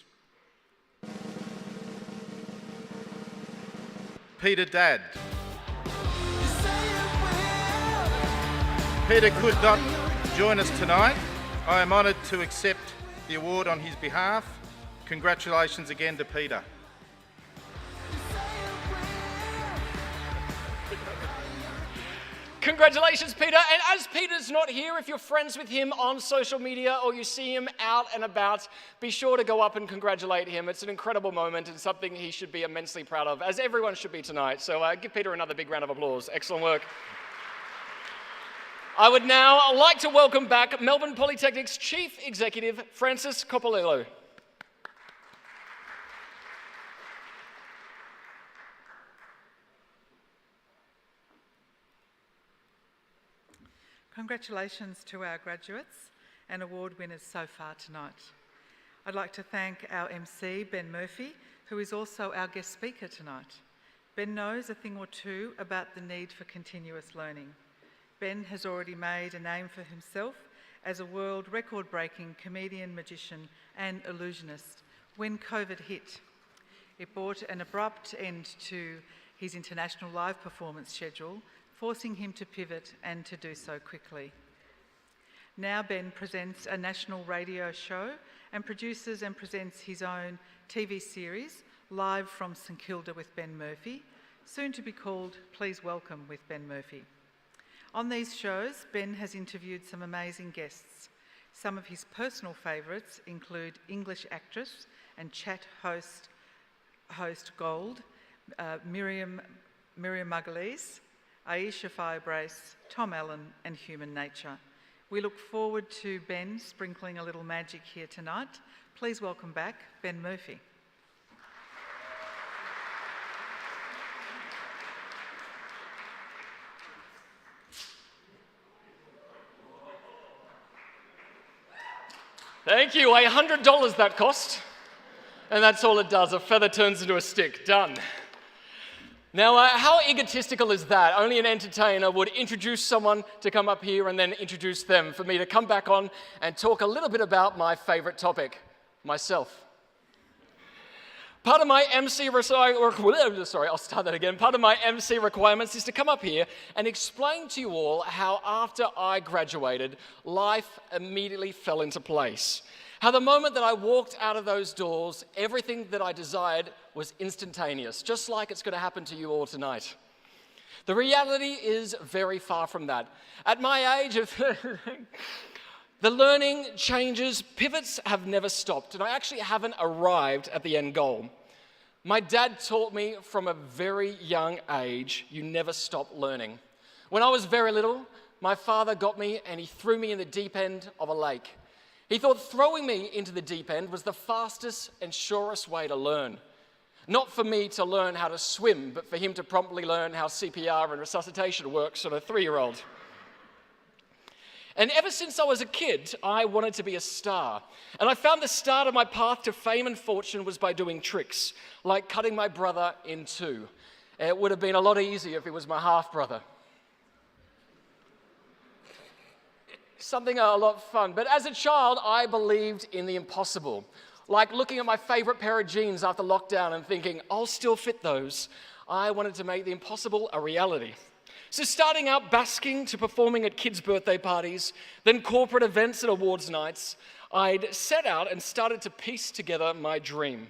Peter Dadd. Peter could not join us tonight. I am honoured to accept the award on his behalf. Congratulations again to Peter. Congratulations, Peter. And as Peter's not here, if you're friends with him on social media or you see him out and about, be sure to go up and congratulate him. It's an incredible moment and something he should be immensely proud of, as everyone should be tonight. So give Peter another big round of applause. Excellent work. I would now like to welcome back Melbourne Polytechnic's Chief Executive, Francis Coppolillo. Congratulations to our graduates and award winners so far tonight. I'd like to thank our MC, Ben Murphy, who is also our guest speaker tonight. Ben knows a thing or two about the need for continuous learning. Ben has already made a name for himself as a world record-breaking comedian, magician and illusionist when COVID hit. It brought an abrupt end to his international live performance schedule, forcing him to pivot and to do so quickly. Now Ben presents a national radio show and produces and presents his own TV series, Live from St Kilda with Ben Murphy, soon to be called Please Welcome with Ben Murphy. On these shows, Ben has interviewed some amazing guests. Some of his personal favourites include English actress and chat host Gold, Miriam Margolyes, Aisha Firebrace, Tom Allen and Human Nature. We look forward to Ben sprinkling a little magic here tonight. Please welcome back Ben Murphy. Thank you. $100 that cost. And that's all it does. A feather turns into a stick. Done. Now, how egotistical is that? Only an entertainer would introduce someone to come up here and then introduce them for me to come back on and talk a little bit about my favorite topic, myself. Part of my MC requirements is to come up here and explain to you all how after I graduated, life immediately fell into place. How the moment that I walked out of those doors, everything that I desired was instantaneous, just like it's going to happen to you all tonight. The reality is very far from that. At my age, the learning changes, pivots have never stopped, and I actually haven't arrived at the end goal. My dad taught me from a very young age, you never stop learning. When I was very little, my father got me and he threw me in the deep end of a lake. He thought throwing me into the deep end was the fastest and surest way to learn. Not for me to learn how to swim, but for him to promptly learn how CPR and resuscitation works on a 3-year-old. And ever since I was a kid, I wanted to be a star. And I found the start of my path to fame and fortune was by doing tricks, like cutting my brother in two. It would have been a lot easier if he was my half-brother. Something a lot fun. But as a child, I believed in the impossible. Like looking at my favorite pair of jeans after lockdown and thinking, I'll still fit those. I wanted to make the impossible a reality. So starting out basking to performing at kids' birthday parties, then corporate events and awards nights, I'd set out and started to piece together my dream.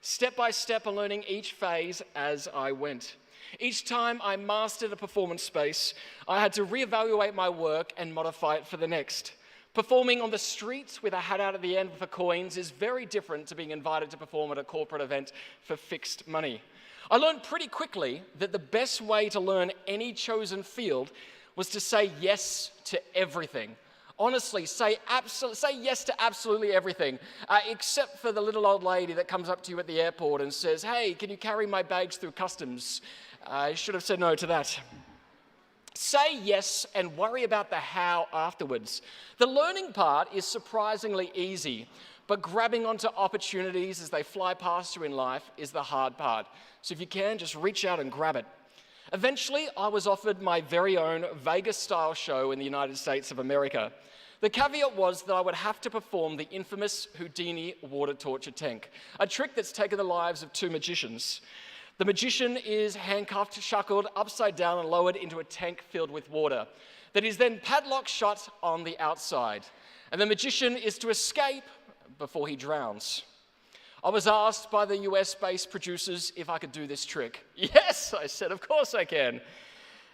Step by step and learning each phase as I went. Each time I mastered a performance space, I had to reevaluate my work and modify it for the next. Performing on the streets with a hat out at the end for coins is very different to being invited to perform at a corporate event for fixed money. I learned pretty quickly that the best way to learn any chosen field was to say yes to everything. Honestly, say yes to absolutely everything, except for the little old lady that comes up to you at the airport and says, hey, can you carry my bags through customs? I should have said no to that. Say yes and worry about the how afterwards. The learning part is surprisingly easy, but grabbing onto opportunities as they fly past you in life is the hard part. So if you can, just reach out and grab it. Eventually, I was offered my very own Vegas-style show in the United States of America. The caveat was that I would have to perform the infamous Houdini water torture tank, a trick that's taken the lives of 2 magicians. The magician is handcuffed, shackled, upside down and lowered into a tank filled with water that is then padlocked shut on the outside. And the magician is to escape before he drowns. I was asked by the US-based producers if I could do this trick. Yes, I said, of course I can.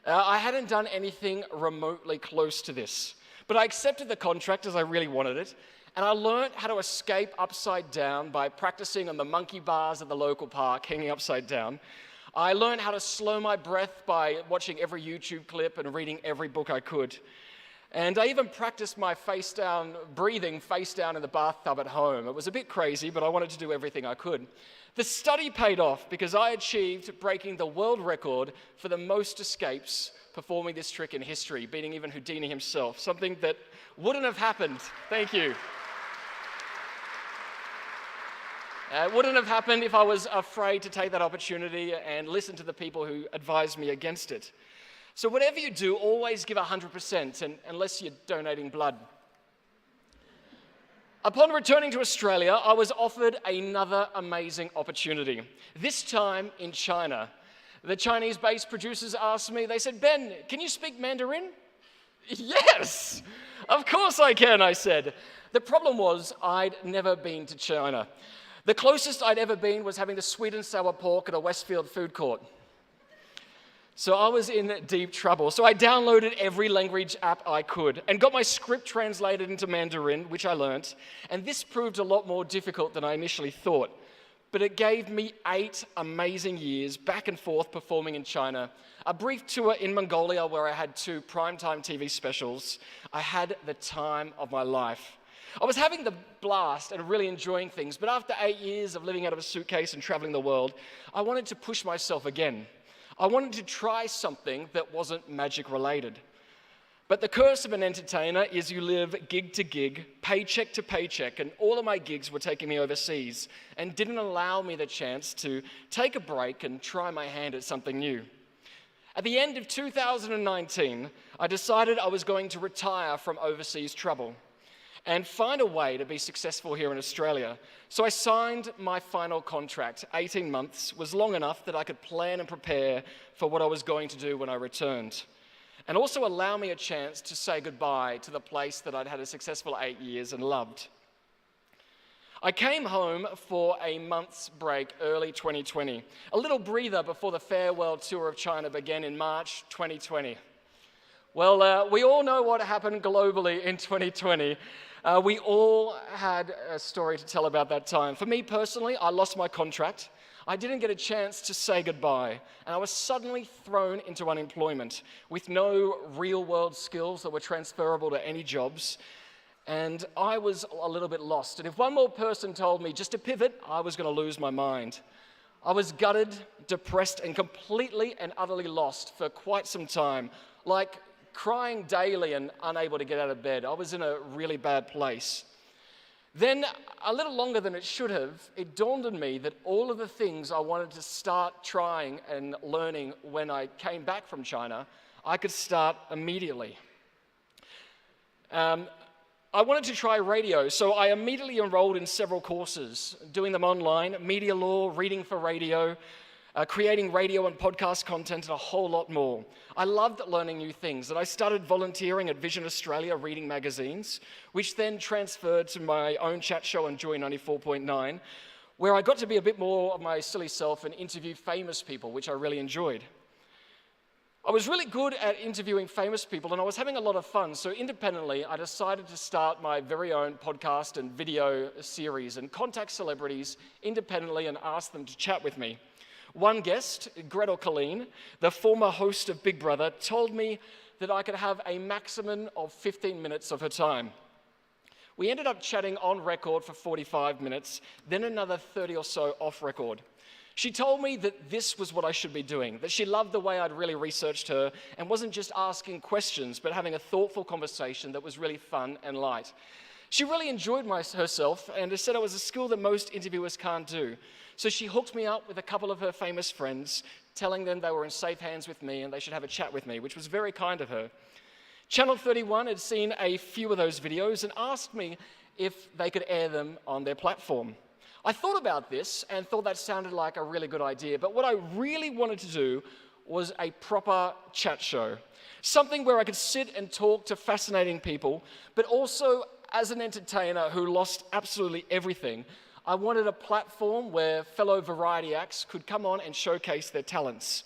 I hadn't done anything remotely close to this, but I accepted the contract as I really wanted it. And I learned how to escape upside down by practicing on the monkey bars at the local park, hanging upside down. I learned how to slow my breath by watching every YouTube clip and reading every book I could. And I even practiced my breathing face down in the bathtub at home. It was a bit crazy, but I wanted to do everything I could. The study paid off because I achieved breaking the world record for the most escapes performing this trick in history, beating even Houdini himself, something that wouldn't have happened. Thank you. It wouldn't have happened if I was afraid to take that opportunity and listen to the people who advised me against it. So whatever you do, always give 100%, unless you're donating blood. Upon returning to Australia, I was offered another amazing opportunity, this time in China. The Chinese-based producers asked me, they said, Ben, can you speak Mandarin? Yes, of course I can, I said. The problem was I'd never been to China. The closest I'd ever been was having the sweet and sour pork at a Westfield food court. So I was in deep trouble. So I downloaded every language app I could and got my script translated into Mandarin, which I learnt. And this proved a lot more difficult than I initially thought. But it gave me 8 amazing years back and forth performing in China, a brief tour in Mongolia where I had 2 primetime TV specials. I had the time of my life. I was having the blast and really enjoying things, but after 8 years of living out of a suitcase and traveling the world, I wanted to push myself again. I wanted to try something that wasn't magic related. But the curse of an entertainer is you live gig to gig, paycheck to paycheck, and all of my gigs were taking me overseas and didn't allow me the chance to take a break and try my hand at something new. At the end of 2019, I decided I was going to retire from overseas travel and find a way to be successful here in Australia. So I signed my final contract. 18 months was long enough that I could plan and prepare for what I was going to do when I returned, and also allow me a chance to say goodbye to the place that I'd had a successful 8 years and loved. I came home for a month's break early 2020, a little breather before the farewell tour of China began in March 2020. Well, we all know what happened globally in 2020. We all had a story to tell about that time. For me personally, I lost my contract. I didn't get a chance to say goodbye, and I was suddenly thrown into unemployment with no real-world skills that were transferable to any jobs, and I was a little bit lost. And if one more person told me just to pivot, I was going to lose my mind. I was gutted, depressed, and completely and utterly lost for quite some time, like crying daily and unable to get out of bed. I was in a really bad place. Then, a little longer than it should have, it dawned on me that all of the things I wanted to start trying and learning when I came back from China, I could start immediately. I wanted to try radio, so I immediately enrolled in several courses, doing them online: media law, reading for radio, creating radio and podcast content, and a whole lot more. I loved learning new things, and I started volunteering at Vision Australia, reading magazines, which then transferred to my own chat show on Joy 94.9, where I got to be a bit more of my silly self and interview famous people, which I really enjoyed. I was really good at interviewing famous people, and I was having a lot of fun, so independently, I decided to start my very own podcast and video series and contact celebrities independently and ask them to chat with me. One guest, Gretel Colleen, the former host of Big Brother, told me that I could have a maximum of 15 minutes of her time. We ended up chatting on record for 45 minutes, then another 30 or so off record. She told me that this was what I should be doing, that she loved the way I'd really researched her and wasn't just asking questions, but having a thoughtful conversation that was really fun and light. She really enjoyed herself and said it was a skill that most interviewers can't do. So she hooked me up with a couple of her famous friends, telling them they were in safe hands with me and they should have a chat with me, which was very kind of her. Channel 31 had seen a few of those videos and asked me if they could air them on their platform. I thought about this and thought that sounded like a really good idea, but what I really wanted to do was a proper chat show. Something where I could sit and talk to fascinating people, but also as an entertainer who lost absolutely everything, I wanted a platform where fellow variety acts could come on and showcase their talents.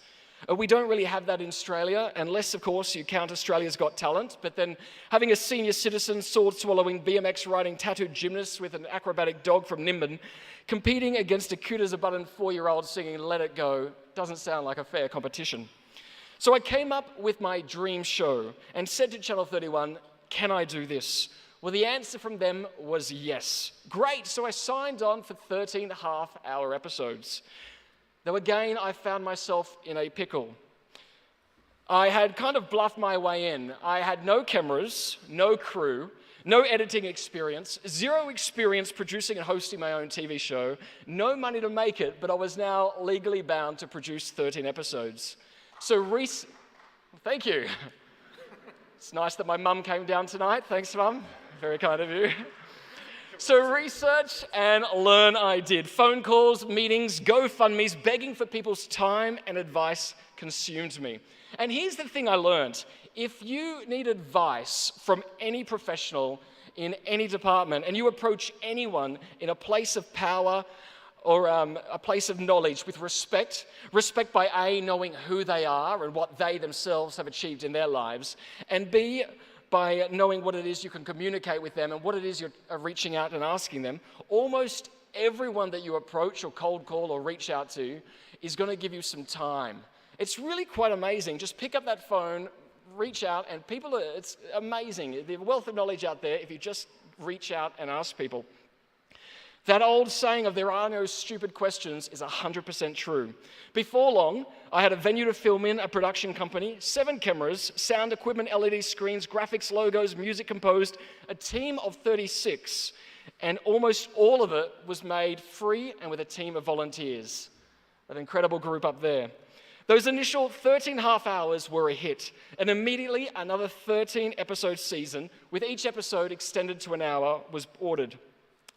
We don't really have that in Australia, unless, of course, you count Australia's Got Talent, but then having a senior citizen, sword-swallowing, BMX-riding, tattooed gymnast with an acrobatic dog from Nimbin competing against a cute-as-a-button 4-year-old singing Let It Go doesn't sound like a fair competition. So I came up with my dream show and said to Channel 31, can I do this? Well, the answer from them was yes. Great, so I signed on for 13.5-hour episodes. Though again, I found myself in a pickle. I had kind of bluffed my way in. I had no cameras, no crew, no editing experience, zero experience producing and hosting my own TV show, no money to make it, but I was now legally bound to produce 13 episodes. So thank you. It's nice that my mum came down tonight. Thanks, Mum. Very kind of you. So research and learn I did. Phone calls, meetings, GoFundMes, begging for people's time and advice consumed me. And here's the thing I learned. If you need advice from any professional in any department and you approach anyone in a place of power or a place of knowledge with respect by A, knowing who they are and what they themselves have achieved in their lives, and B, by knowing what it is you can communicate with them and what it is you're reaching out and asking them, almost everyone that you approach or cold call or reach out to is going to give you some time. It's really quite amazing. Just pick up that phone, reach out, and it's amazing. The wealth of knowledge out there if you just reach out and ask people. That old saying of there are no stupid questions is 100% true. Before long, I had a venue to film in, a production company, 7 cameras, sound equipment, LED screens, graphics, logos, music composed, a team of 36, and almost all of it was made free and with a team of volunteers. An incredible group up there. Those initial 13.5 hours were a hit, and immediately another 13-episode season, with each episode extended to an hour, was ordered.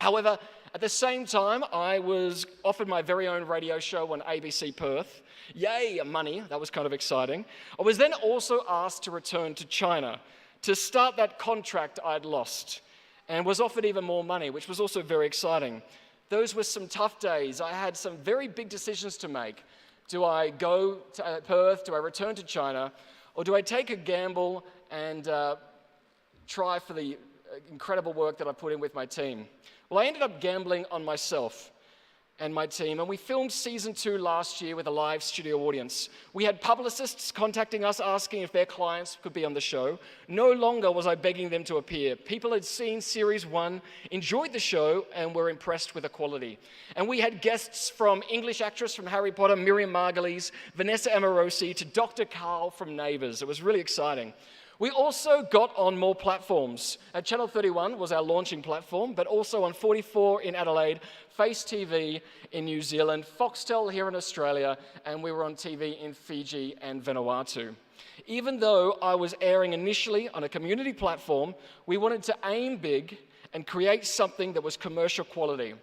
However, at the same time, I was offered my very own radio show on ABC Perth. Yay, money, that was kind of exciting. I was then also asked to return to China to start that contract I'd lost, and was offered even more money, which was also very exciting. Those were some tough days. I had some very big decisions to make. Do I go to Perth? Do I return to China? Or do I take a gamble and try for the incredible work that I put in with my team? Well, I ended up gambling on myself and my team, and we filmed season 2 last year with a live studio audience. We had publicists contacting us asking if their clients could be on the show. No longer was I begging them to appear. People had seen series 1, enjoyed the show, and were impressed with the quality. And we had guests from English actress from Harry Potter, Miriam Margolyes, Vanessa Amorosi, to Dr. Carl from Neighbours. It was really exciting. We also got on more platforms. Channel 31 was our launching platform, but also on 44 in Adelaide, Face TV in New Zealand, Foxtel here in Australia, and we were on TV in Fiji and Vanuatu. Even though I was airing initially on a community platform, we wanted to aim big and create something that was commercial quality.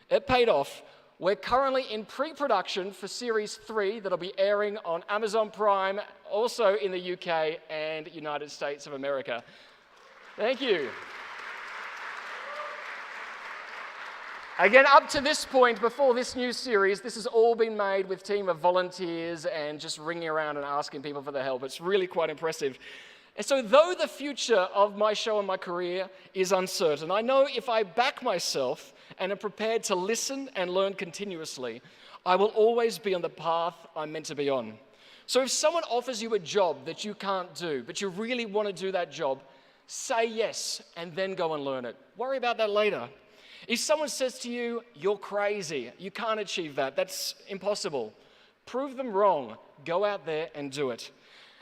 It paid off. We're currently in pre-production for Series 3 that'll be airing on Amazon Prime, also in the UK and United States of America. Thank you. Again, up to this point, before this new series, this has all been made with a team of volunteers and just ringing around and asking people for their help. It's really quite impressive. And so though the future of my show and my career is uncertain, I know if I back myself and am prepared to listen and learn continuously, I will always be on the path I'm meant to be on. So if someone offers you a job that you can't do, but you really want to do that job, say yes and then go and learn it. Worry about that later. If someone says to you, you're crazy, you can't achieve that, that's impossible, prove them wrong. Go out there and do it.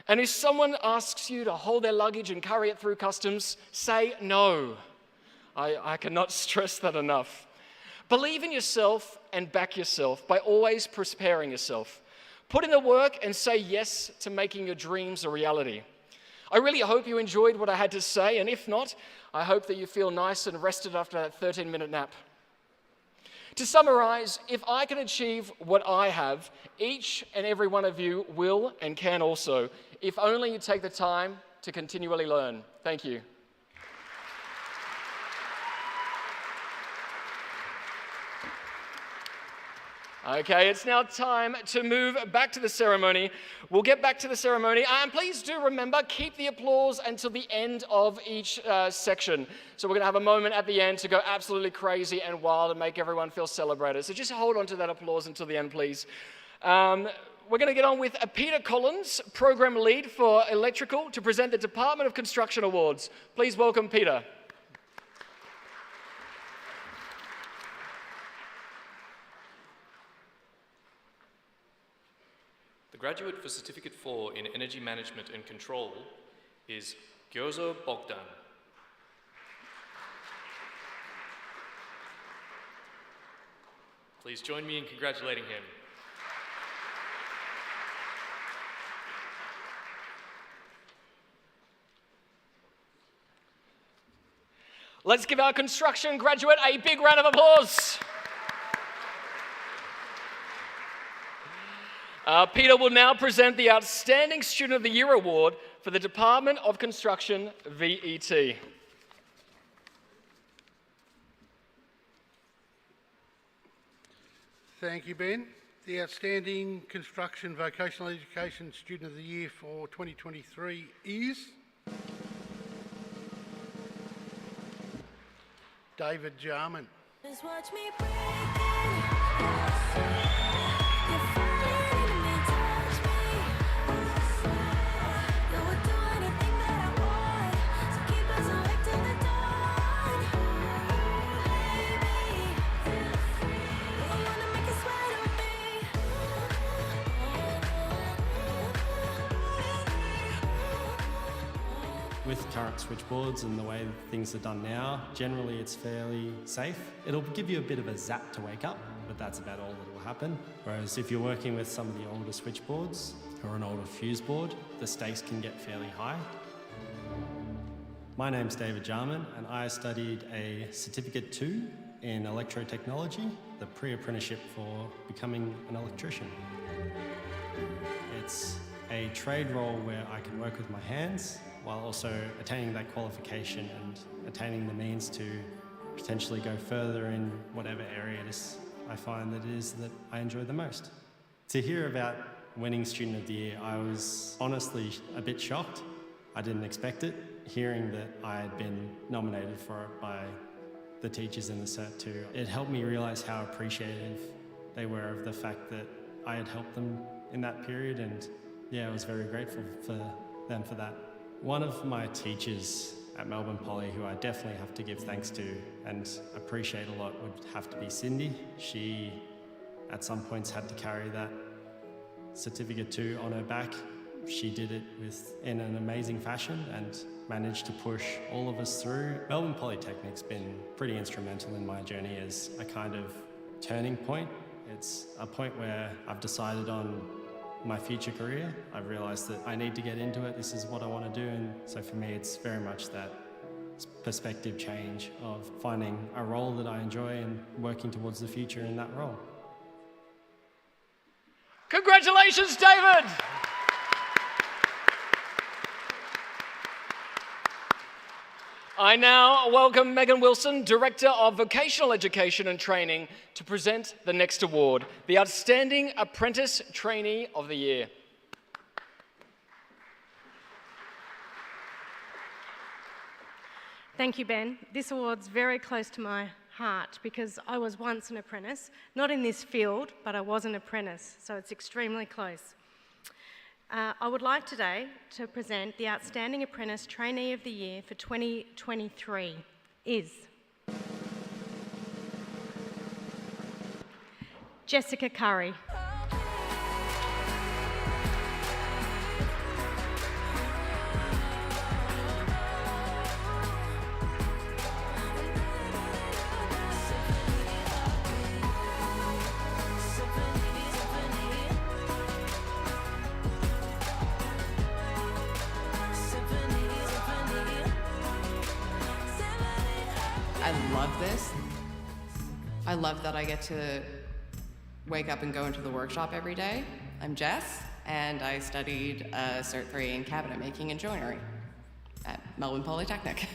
And if someone asks you to hold their luggage and carry it through customs, say no. I cannot stress that enough. Believe in yourself and back yourself by always preparing yourself. Put in the work and say yes to making your dreams a reality. I really hope you enjoyed what I had to say, and if not, I hope that you feel nice and rested after that 13-minute nap. To summarize, if I can achieve what I have, each and every one of you will and can also, if only you take the time to continually learn. Thank you. Okay, it's now time to move back to the ceremony. We'll get back to the ceremony, and please do remember, keep the applause until the end of each section. So we're going to have a moment at the end to go absolutely crazy and wild and make everyone feel celebrated. So just hold on to that applause until the end, please. We're going to get on with Peter Collins, Program Lead for Electrical, to present the Department of Construction Awards. Please welcome Peter. The graduate for Certificate 4 in Energy Management and Control is Gyozo Bogdan. Please join me in congratulating him. Let's give our construction graduate a big round of applause. Peter will now present the Outstanding Student of the Year Award for the Department of Construction, VET. Thank you, Ben. The Outstanding Construction Vocational Education Student of the Year for 2023 is David Jarman. Just watch me break it. With current switchboards and the way things are done now, generally it's fairly safe. It'll give you a bit of a zap to wake up, but that's about all that will happen. Whereas if you're working with some of the older switchboards or an older fuse board, the stakes can get fairly high. My name's David Jarman, and I studied a Certificate 2 in electrotechnology, the pre-apprenticeship for becoming an electrician. It's a trade role where I can work with my hands while also attaining that qualification and attaining the means to potentially go further in whatever area it is I find that it is that I enjoy the most. To hear about winning Student of the Year, I was honestly a bit shocked. I didn't expect it. Hearing that I had been nominated for it by the teachers in the Cert 2, it helped me realise how appreciative they were of the fact that I had helped them in that period, and yeah, I was very grateful for them for that. One of my teachers at Melbourne Poly, who I definitely have to give thanks to and appreciate a lot, would have to be Cindy. She, at some points, had to carry that Certificate 2 on her back. She did it in an amazing fashion and managed to push all of us through. Melbourne Polytechnic's been pretty instrumental in my journey as a kind of turning point. It's a point where I've decided on my future career. I've realised that I need to get into it. This is what I want to do, and so for me it's very much that perspective change of finding a role that I enjoy and working towards the future in that role. Congratulations, David! I now welcome Megan Wilson, Director of Vocational Education and Training, to present the next award, the Outstanding Apprentice Trainee of the Year. Thank you, Ben. This award's very close to my heart because I was once an apprentice, not in this field, but I was an apprentice, so it's extremely close. I would like today to present the Outstanding Apprentice Trainee of the Year for 2023 is Jessica Curry. I love this. I love that I get to wake up and go into the workshop every day. I'm Jess, and I studied Cert 3 in cabinet making and joinery at Melbourne Polytechnic.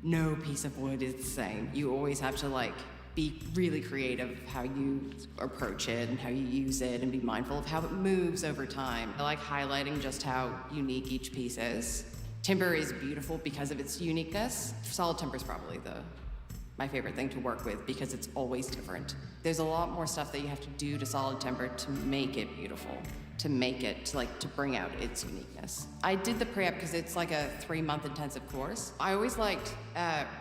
No piece of wood is the same. You always have to be really creative how you approach it and how you use it and be mindful of how it moves over time. I like highlighting just how unique each piece is. Timber is beautiful because of its uniqueness. Solid timber is probably my favorite thing to work with because it's always different. There's a lot more stuff that you have to do to solid timber to make it beautiful, to make it, to bring out its uniqueness. I did the pre-app because it's like a 3-month intensive course. I always liked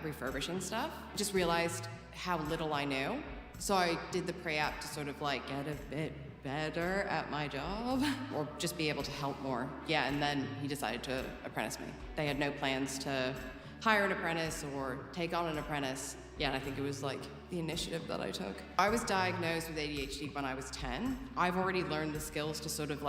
refurbishing stuff. Just realized how little I knew. So I did the pre-app to sort of get a bit better at my job or just be able to help more. Yeah, and then he decided to apprentice me. They had no plans to hire an apprentice or take on an apprentice. Yeah, and I think it was the initiative that I took. I was diagnosed with ADHD when I was 10. I've already learned the skills to sort of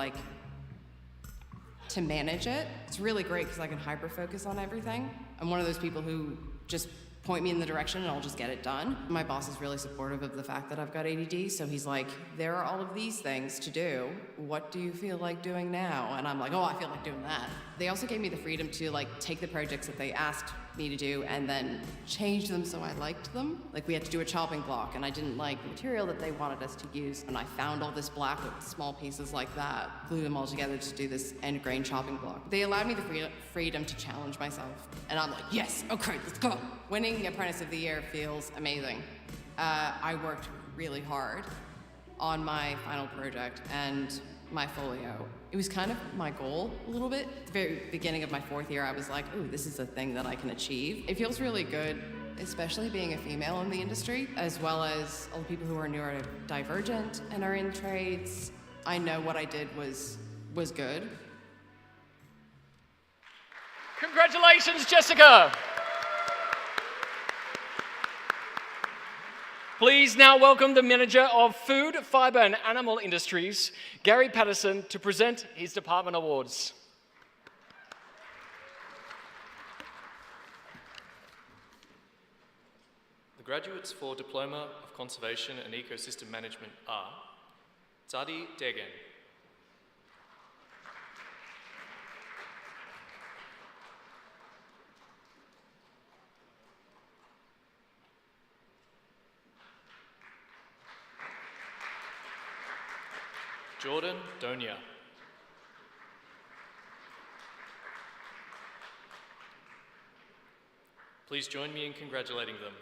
to manage it. It's really great because I can hyper-focus on everything. I'm one of those people who just point me in the direction and I'll just get it done. My boss is really supportive of the fact that I've got ADD, so he's like, there are all of these things to do. What do you feel like doing now? And I'm like, oh, I feel like doing that. They also gave me the freedom to take the projects that they asked me to do and then change them so I liked them. We had to do a chopping block and I didn't like the material that they wanted us to use, and I found all this black with small pieces like that, glued them all together to do this end grain chopping block. They allowed me the freedom to challenge myself, and I'm like, yes, okay, let's go. Winning Apprentice of the Year feels amazing. I worked really hard on my final project and my folio. It was kind of my goal a little bit. At the very beginning of my 4th year, I was like, ooh, this is a thing that I can achieve. It feels really good, especially being a female in the industry, as well as all the people who are neurodivergent and are in trades. I know what I did was good. Congratulations, Jessica. Please now welcome the Manager of Food, Fibre and Animal Industries, Gary Patterson, to present his department awards. The graduates for Diploma of Conservation and Ecosystem Management are Zadi Degen, Jordan Donia, please join me in congratulating them.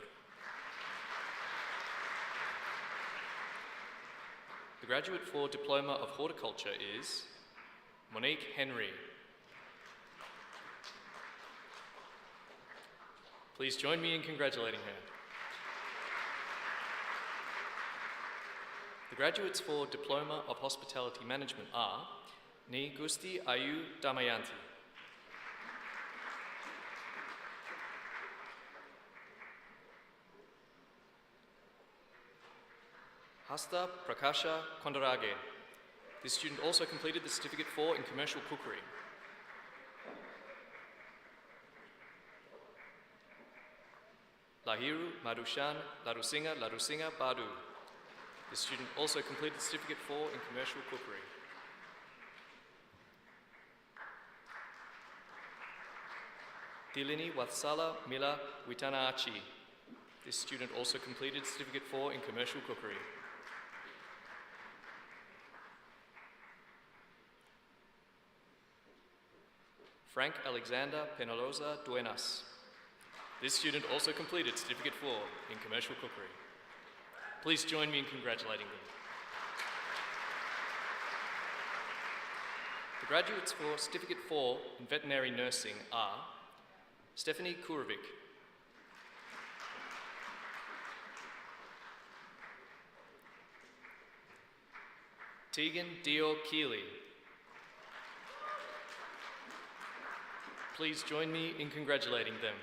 The graduate for Diploma of Horticulture is Monique Henry. Please join me in congratulating her. The graduates for Diploma of Hospitality Management are Ni Gusti Ayu Damayanti, Hasta Prakasha Kondarage. This student also completed the Certificate 4 in Commercial Cookery. Lahiru Madushan Larusinga Badu. This student also completed the Certificate 4 in Commercial Cookery. Dilini Watsala Mila Witanaachi. This student also completed Certificate 4 in Commercial Cookery. Frank Alexander Penelosa Duenas. This student also completed Certificate 4 in Commercial Cookery. Please join me in congratulating them. The graduates for Certificate 4 in Veterinary Nursing are Stephanie Kurovic, Tegan Dio Keeley. Please join me in congratulating them.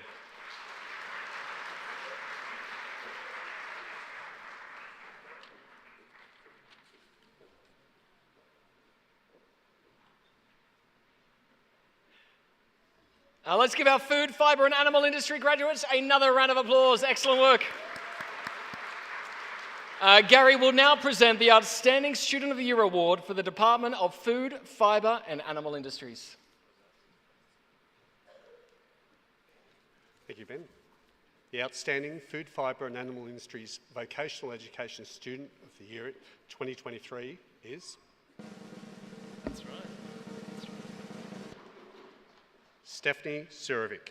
Let's give our food, fibre and animal industry graduates another round of applause. Excellent work. Gary will now present the Outstanding Student of the Year Award for the Department of Food, Fibre and Animal Industries. Thank you, Ben. The Outstanding Food, Fibre and Animal Industries Vocational Education Student of the Year 2023 is... That's right. Stephanie Surovic.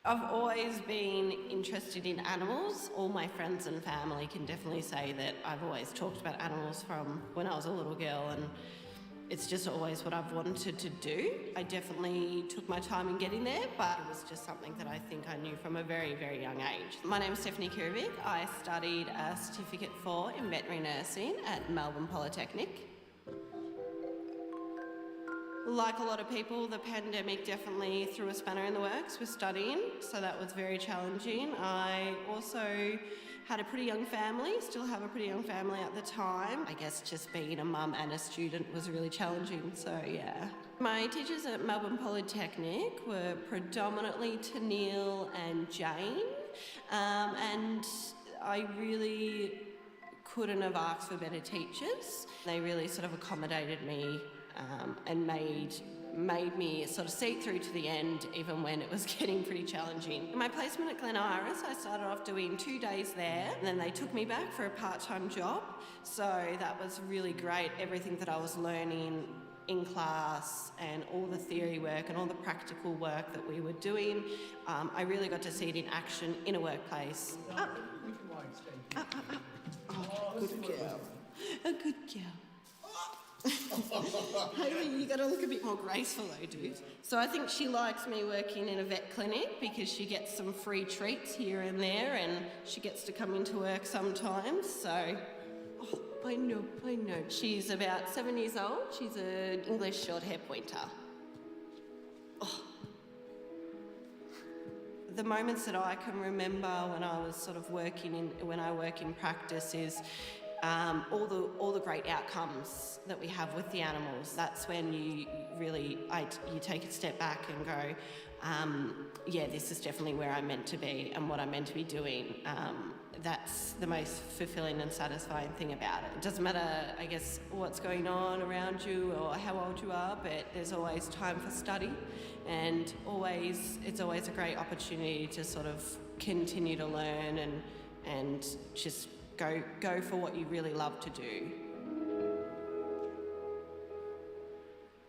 I've always been interested in animals. All my friends and family can definitely say that I've always talked about animals from when I was a little girl, and it's just always what I've wanted to do. I definitely took my time in getting there, but it was just something that I think I knew from a very, very young age. My name is Stephanie Kurovic. I studied a Certificate 4 in Veterinary Nursing at Melbourne Polytechnic. Like a lot of people, the pandemic definitely threw a spanner in the works with studying, so that was very challenging. I also had a pretty young family, still have a pretty young family at the time. I guess just being a mum and a student was really challenging, so yeah. My teachers at Melbourne Polytechnic were predominantly Tennille and Jane, and I really couldn't have asked for better teachers. They really sort of accommodated me and made me sort of see it through to the end, even when it was getting pretty challenging. In my placement at Glen Iris, I started off doing 2 days there, and then they took me back for a part-time job. So that was really great. Everything that I was learning in class and all the theory work and all the practical work that we were doing, I really got to see it in action in a workplace. Good girl. A good girl. Haley, you got to look a bit more graceful though, dude. So I think she likes me working in a vet clinic because she gets some free treats here and there, and she gets to come into work sometimes. So, I know. She's about 7 years old. She's an English short hair pointer. The moments that I can remember when I was sort of when I work in practice is all the great outcomes that we have with the animals. That's when you take a step back and go, yeah, this is definitely where I'm meant to be and what I'm meant to be doing. That's the most fulfilling and satisfying thing about it. It doesn't matter, I guess, what's going on around you or how old you are, but there's always time for study, and it's always a great opportunity to sort of continue to learn and just go for what you really love to do.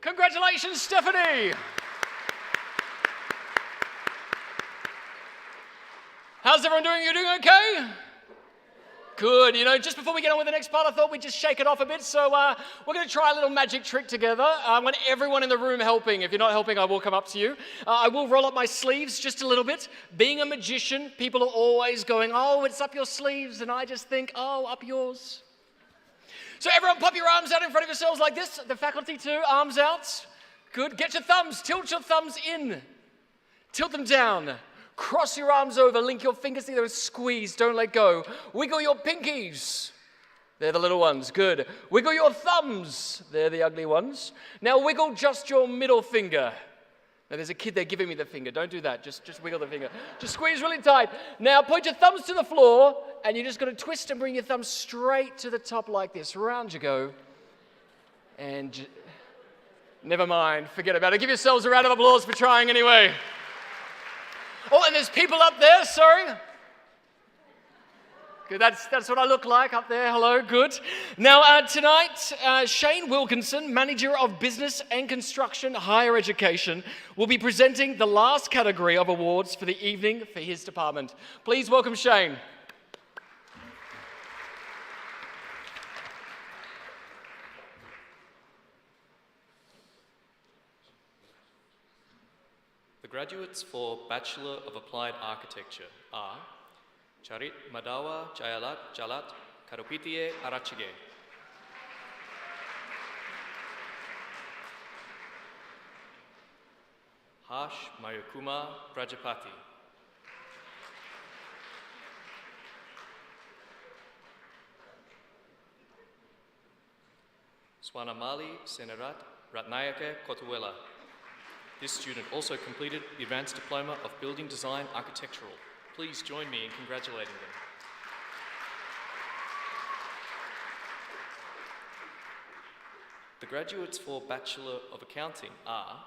Congratulations, Stephanie! How's everyone doing? You doing okay? Good. You know, just before we get on with the next part, I thought we'd just shake it off a bit. So we're going to try a little magic trick together. I want everyone in the room helping. If you're not helping, I will come up to you. I will roll up my sleeves just a little bit. Being a magician, people are always going, oh, it's up your sleeves. And I just think, oh, up yours. So everyone pop your arms out in front of yourselves like this. The faculty too, arms out. Good. Get your thumbs. Tilt your thumbs in. Tilt them down. Cross your arms over, link your fingers together and squeeze, don't let go. Wiggle your pinkies. They're the little ones, good. Wiggle your thumbs. They're the ugly ones. Now wiggle just your middle finger. Now there's a kid there giving me the finger. Don't do that, just wiggle the finger. Just squeeze really tight. Now point your thumbs to the floor and you're just going to twist and bring your thumbs straight to the top like this. Round you go. And never mind, forget about it. Give yourselves a round of applause for trying anyway. Oh, and there's people up there, sorry. Good, that's what I look like up there, hello, good. Now, tonight, Shane Wilkinson, Manager of Business and Construction Higher Education, will be presenting the last category of awards for the evening for his department. Please welcome Shane. The graduates for Bachelor of Applied Architecture are Charit Madawa Jayalat Jalat Karupitiye Arachige, Harsh Mayukuma Prajapati, Swanamali Senarat Ratnayake Kotuwela. This student also completed the Advanced Diploma of Building Design Architectural. Please join me in congratulating them. The graduates for Bachelor of Accounting are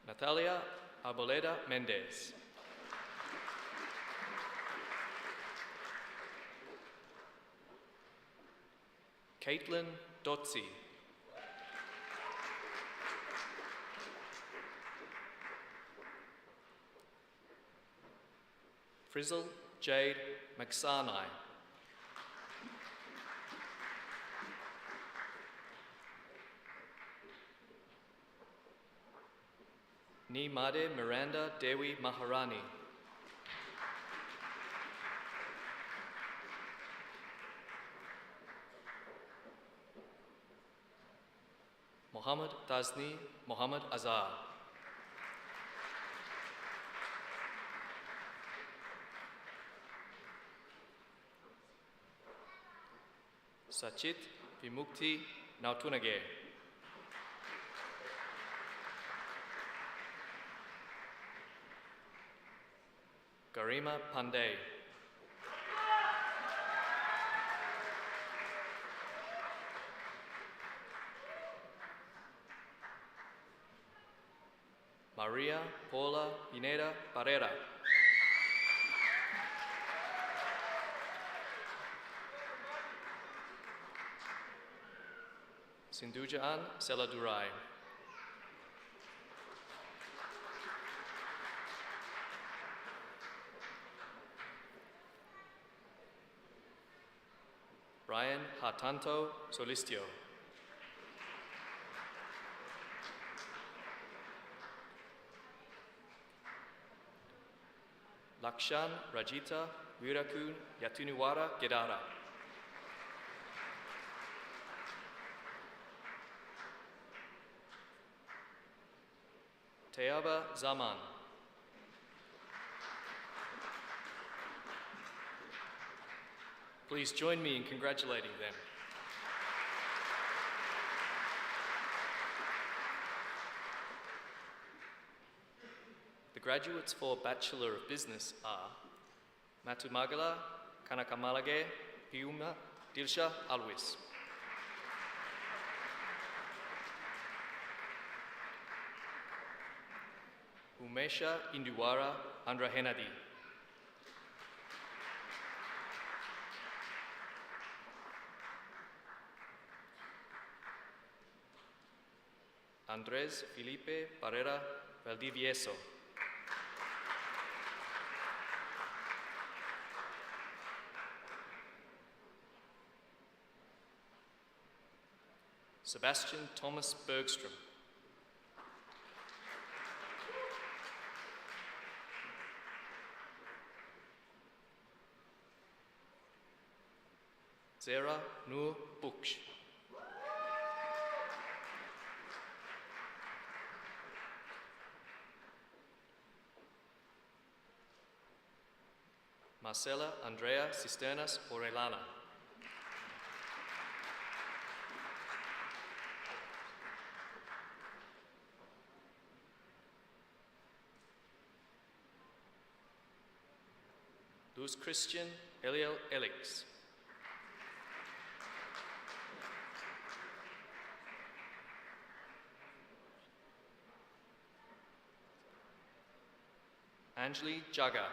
Natalia Arboleda Mendez, Caitlin Dotzi, Frizzle Jade McSarnai, Ni Made Miranda Dewi Maharani, Mohammad Tazni Mohammad Azhar, Sachit Vimukti Nautunage, Garima Pandey, Maria Paula Pineda Barrera. Sindujaan Seladurai. Ryan Hartanto Solistio. Lakshan Rajita Virakun Yatuniwara Gedara. Teaba Zaman. Please join me in congratulating them. The graduates for Bachelor of Business are Matumagala Kanakamalage Piuma Dilsha Alwis. Umesha Induwara Andra Henadi. Andres Felipe Barrera Valdivieso. Sebastian Thomas Bergstrom. Zera Nur Buksh. Marcela Andrea Cisternas Orellana. Luz Christian Eliel Elix. Anjali Jaga.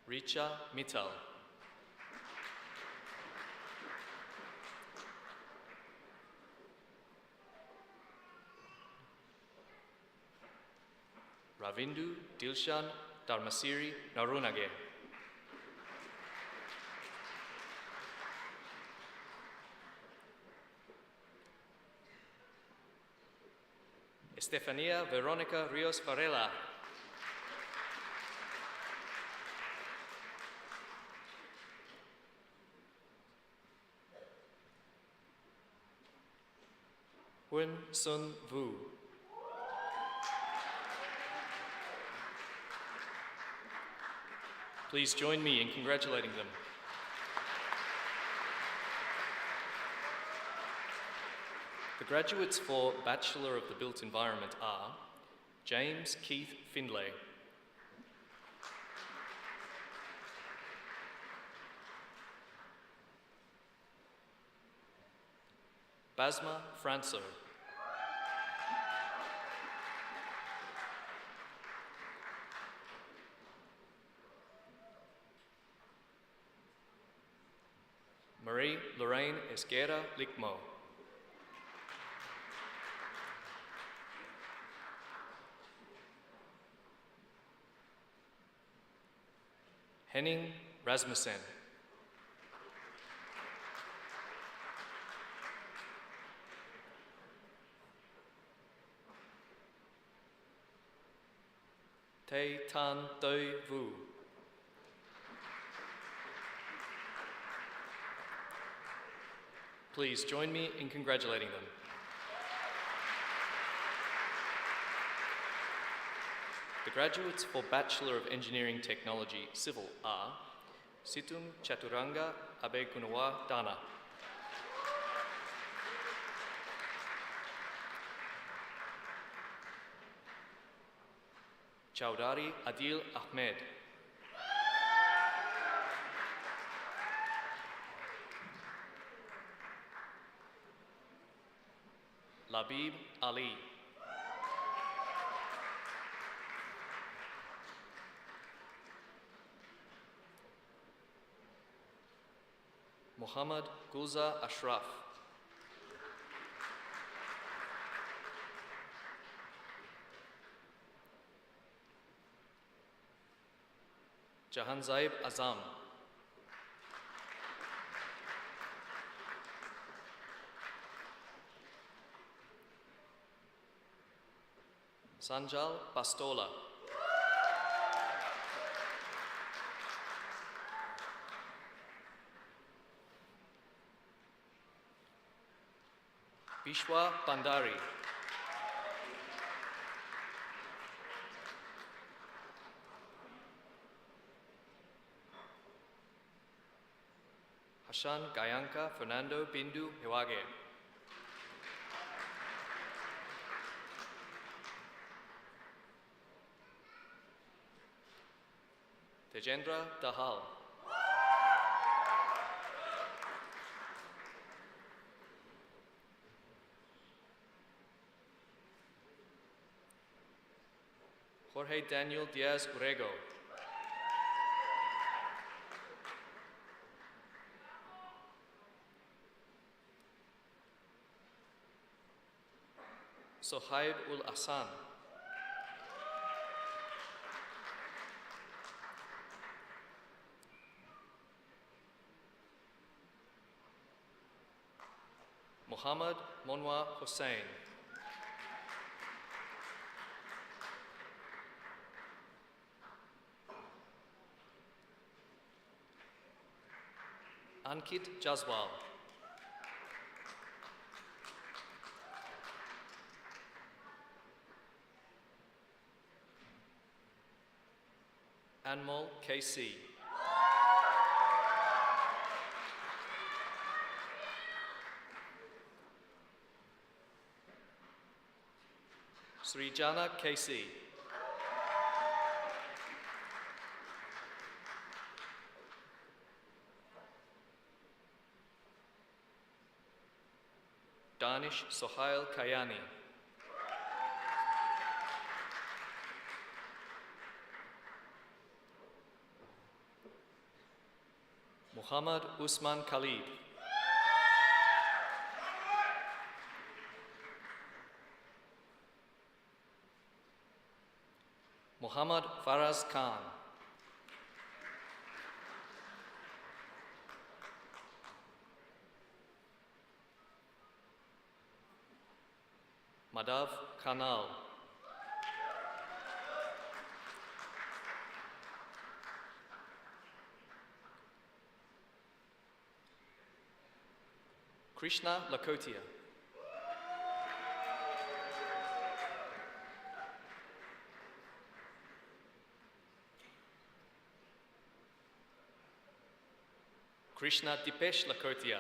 Richa Mittal. Ravindu Dilshan Dharmasiri Narunage. Estefania Veronica Rios Varela. Hun Sun Vu. Please join me in congratulating them. The graduates for Bachelor of the Built Environment are James Keith Findlay, Basma Franco, Marie Lorraine Esquerra Licmo, Henning Rasmussen, Tay Tan Doi Vu, please join me in congratulating them. The graduates for Bachelor of Engineering Technology Civil are Situm Chaturanga Abegunawa Dana, Chowdhury Adil Ahmed, Labib Ali. Muhammad Gulza Ashraf. Jahanzaib Azam. Sanjal Bastola. Bishwa Bandari. Hashan Gayanka Fernando Bindu Hewage. Tejendra Dahal. Jorge Daniel Diaz Urego. Sohaib ul Asan. Muhammad Monwa Hussain. Ankit Jaswal. Anmol KC. Srijana KC. Danish Sohail Kayani. Muhammad Usman Khalid. Muhammad Faraz Khan. Madhav Kanal. Krishna Lakotia. Krishna Dipesh Lakotia.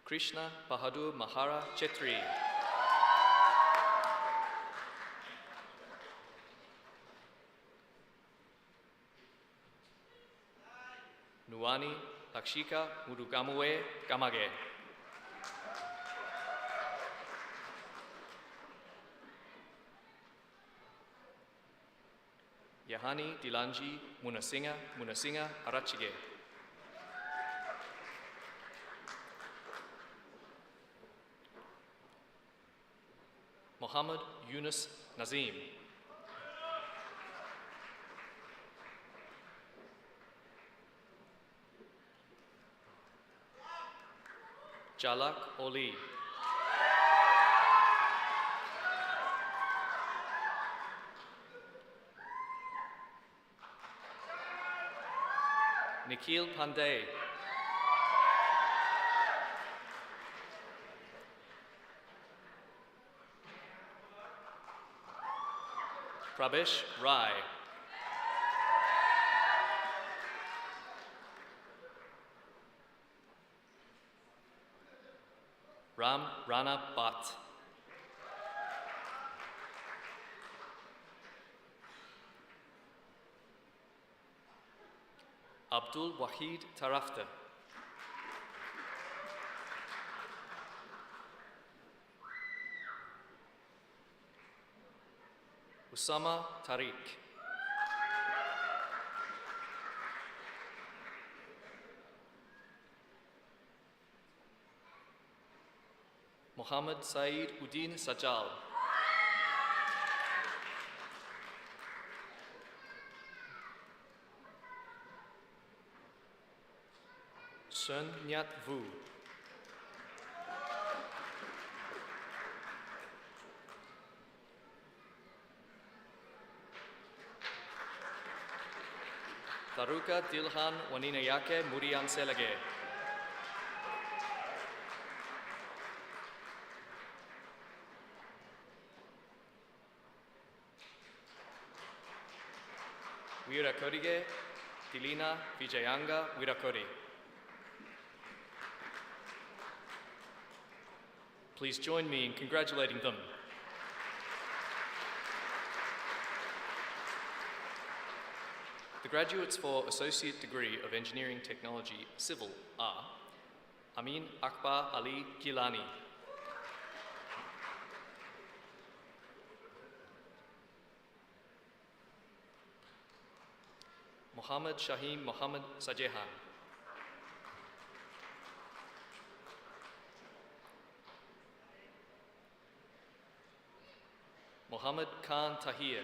Krishna Bahadur Mahara Chetri. Nuani Lakshika Murugamue Gamage. Yahani Dilanji Munasinga Arachige. Muhammad Yunus Nazim. Jalak Oli. Nikhil Pandey. Prabesh Rai. Ram Rana Bhatt. Abdul Wahid Tarafta. Usama Tariq. Muhammad Saeed Uddin Sajal. Sun Nyat Vu. Taruka Dilhan Waninayake Murian Selage. Wirakorige Dilina Vijayanga Wirakori. Please join me in congratulating them. The graduates for Associate Degree of Engineering Technology Civil are Amin Akbar Ali Gilani, Muhammad Shaheen Muhammad Sajehan, Muhammad Khan Tahir,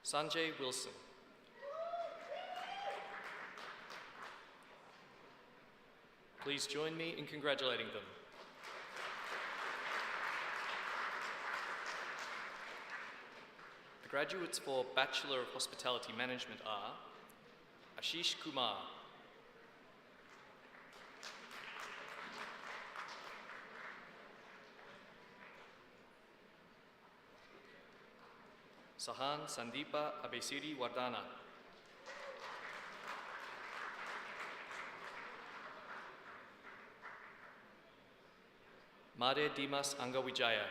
Sanjay Wilson, please join me in congratulating them. The graduates for Bachelor of Hospitality Management are Ashish Kumar, Sahan Sandeepa Abesiri Wardana, Made Dimas Angawijaya,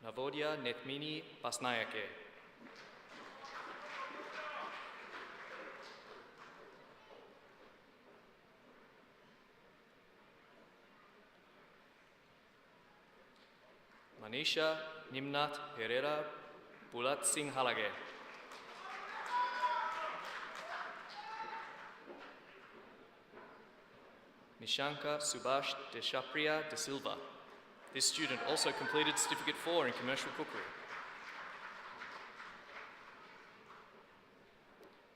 Navodia Netmini Pasnayake, Manisha Nimnat Herrera Bulat Singh Halage, Nishanka Subhash Deshapriya De Silva. This student also completed Certificate 4 in Commercial Cookery.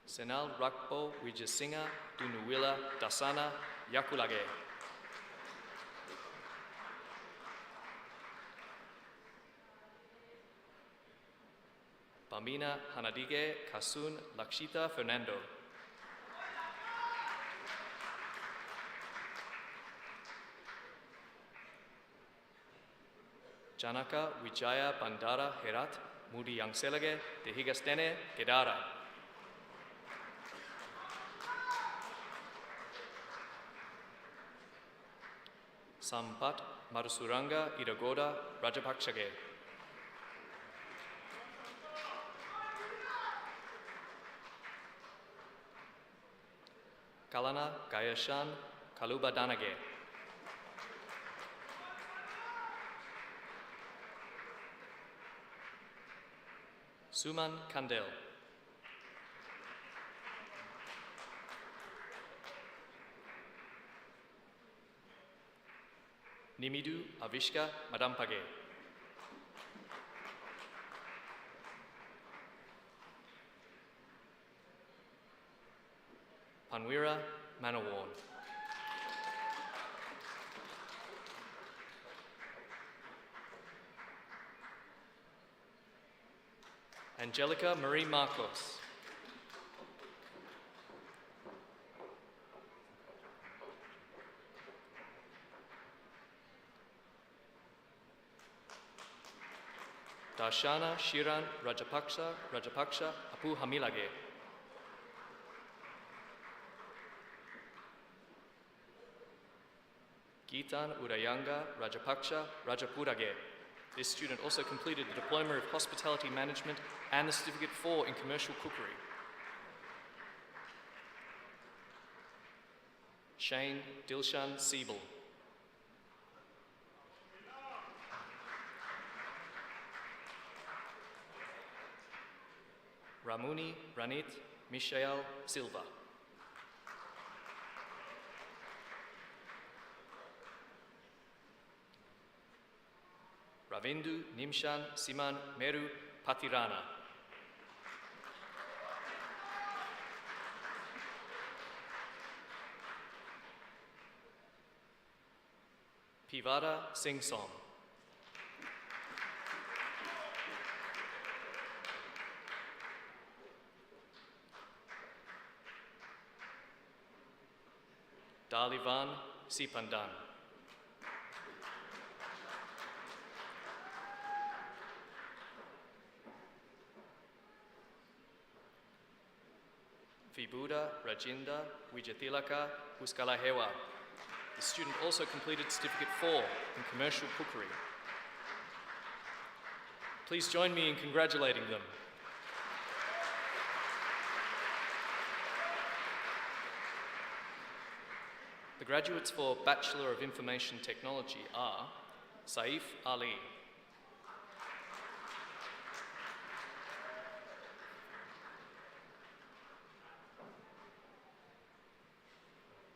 Senal Rakpo Wijasinga Dunuwila Dasana Yakulage. Bamina Hanadige Kasun Lakshita Fernando. Janaka Wijaya Bandara Herat Mudi Yangselage de Higastene Gedara. Sampat Marusuranga Iragoda Rajapakshage. Kalana Gayashan Kaluba Danage. Suman Kandel. Nimidu Avishka Madampage. Panwira Manawarn. Angelica Marie Marcos. Darshana Shiran Rajapaksa Apu Hamilage. Geetan Udayanga Rajapaksa Rajapurage. This student also completed the Diploma of Hospitality Management and the Certificate 4 in Commercial Cookery. Shane Dilshan Siebel. Ramuni Ranit Michael Silva. Ravindu Nimshan Siman Meru Patirana. Pivada Singh Som. Dalivan Sipandan. Vibuda Rajinda Wijatilaka Puskalahewa. The student also completed Certificate 4 in Commercial Cookery. Please join me in congratulating them. The graduates for Bachelor of Information Technology are Saif Ali,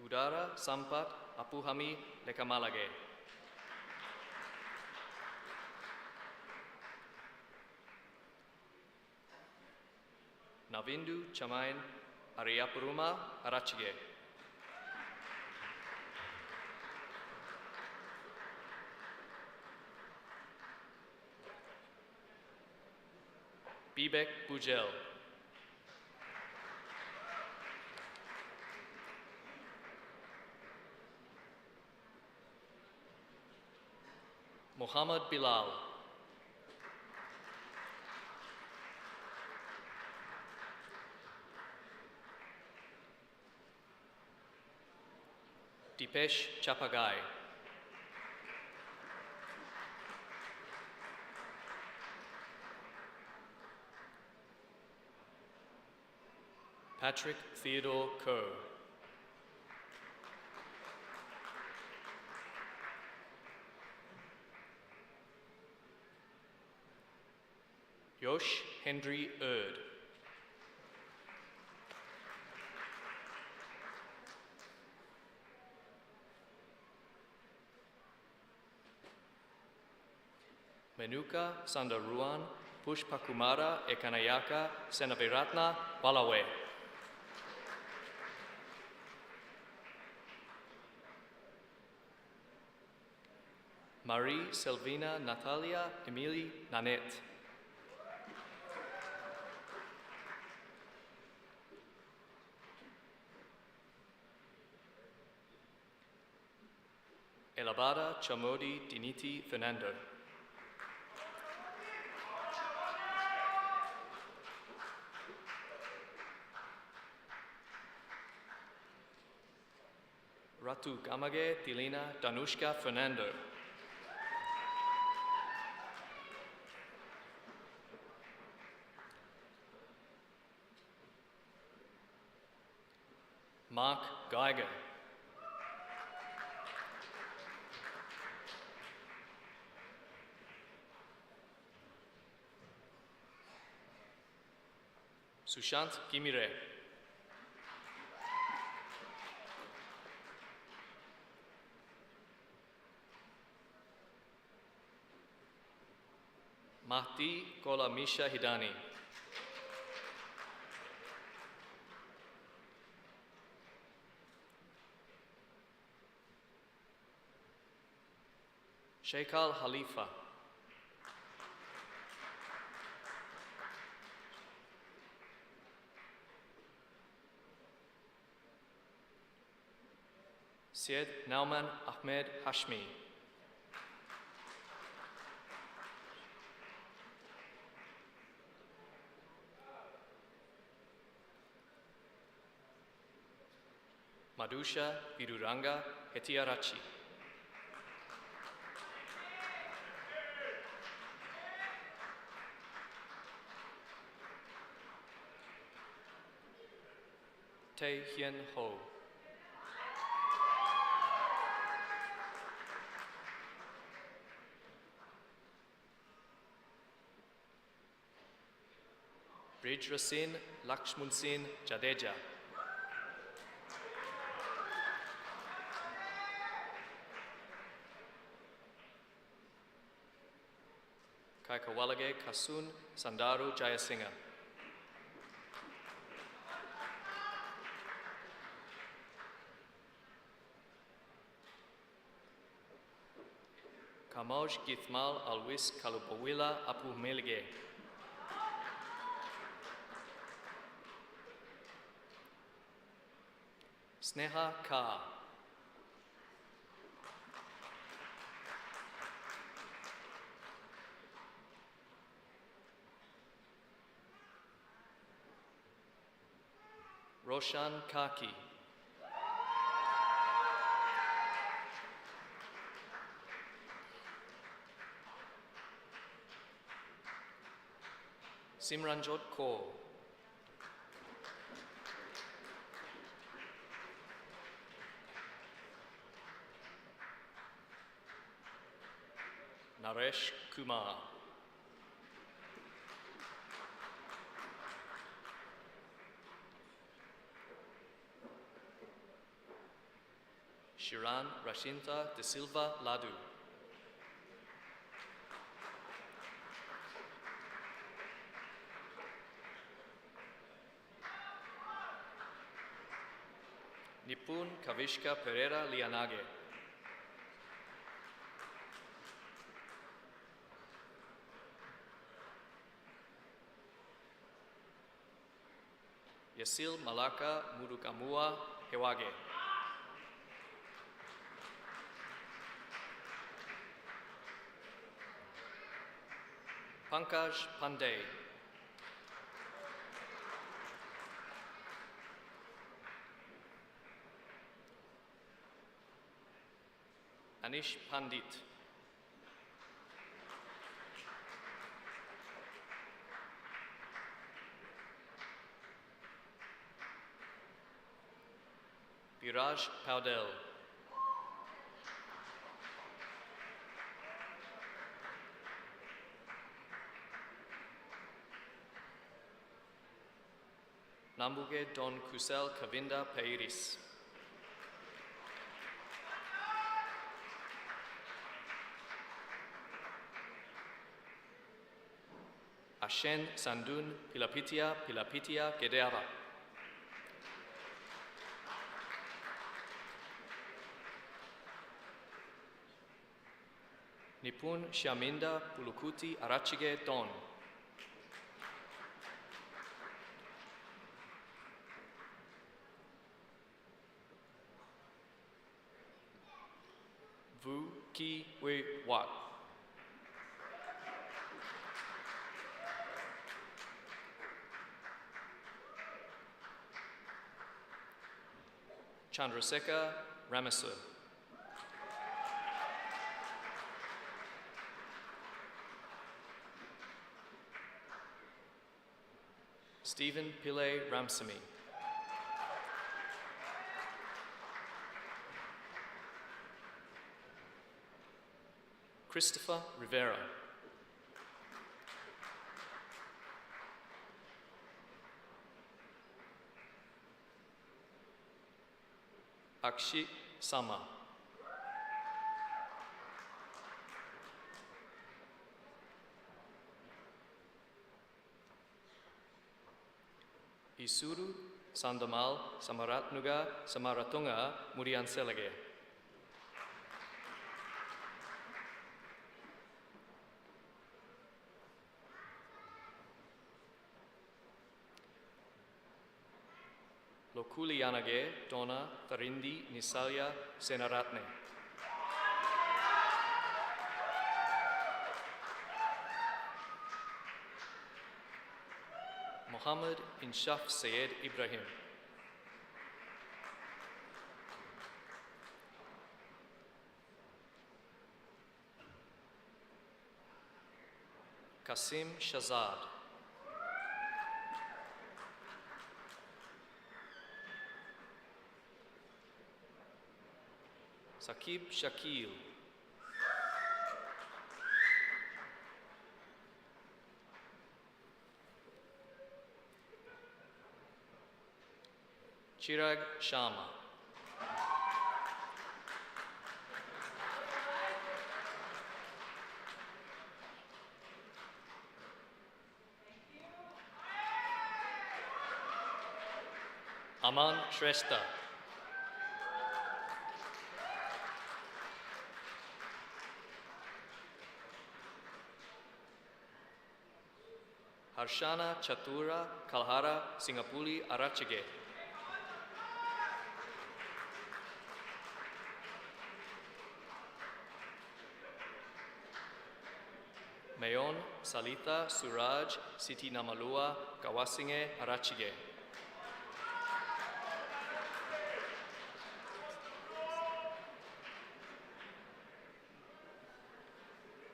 Udara Sampat Apuhami Lekamalage, Navindu Chamain Ariyapuruma Arachige, Bibek Bujel, Muhammad Bilal, Dipesh Chapagai, Patrick Theodore Coe, Yosh Henry Erd, Menuka Sandaruan Pushpakumara Ekanayaka Senaviratna Walawe, Marie Selvina Natalia Emily Nanette, Elabada Chamodi Diniti Fernando, Ratu Gamage Tilina Danushka Fernando, Mark Geiger, Sushant Gimire, Mahdi Kola Misha Hidani, Sheikal Khalifa, Syed Nauman Ahmed Hashmi, Madusha Viruranga Hetiarachi. Tae Hien Ho. Bridra Sin Lakshmun Sin Jadeja. Kaikawalage Kasun Sandaru Jayasingha. Kamoj Githmal Alwis Kalupawila Apu Melige. Sneha Ka. Roshan Kaki. Simranjot Kaur. Naresh Kumar. Shiran Rashinta De Silva Ladu. Nipun Kavishka Pereira Lianage. Yasil Malaka Murukamua Hewage. Pankaj Pandey. Anish Pandit. Biraj Paudel. Nambuge Don Kusel Kavinda Peiris. Ashen Sandun Pilapitia Gedera. Nipun Shaminda Pulukuti Arachige Don. Vu Ki Wei Wat. Chandrasekhar Ramasu. Stephen Pillay Ramsamy. Christopher Rivera. Akshi Sama. Isuru Sandamal Samaratnuga Samaratunga Murianselage. Lokuliyanage Dona Tarindi Nisalya Senaratne. Muhammad Inshaf Sayed Ibrahim. Kasim Shazad. Sakib Shakil. Chirag Sharma. Aman Shrestha. Harshana Chatura Kalhara Singapuli Arachige. Mayon Salita Suraj Siti Namalua Kawasinge Arachige.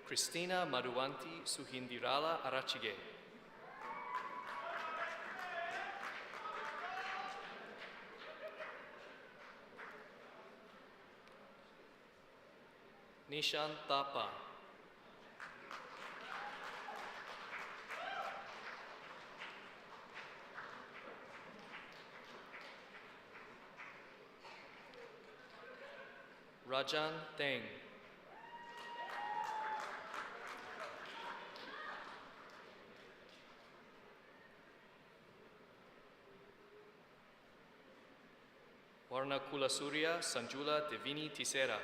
Christina Madhuvanti Suhindirala Arachige. Nishan Tapa. Rajan Teng. Warna Kula Surya Sanjula Devini Tisera.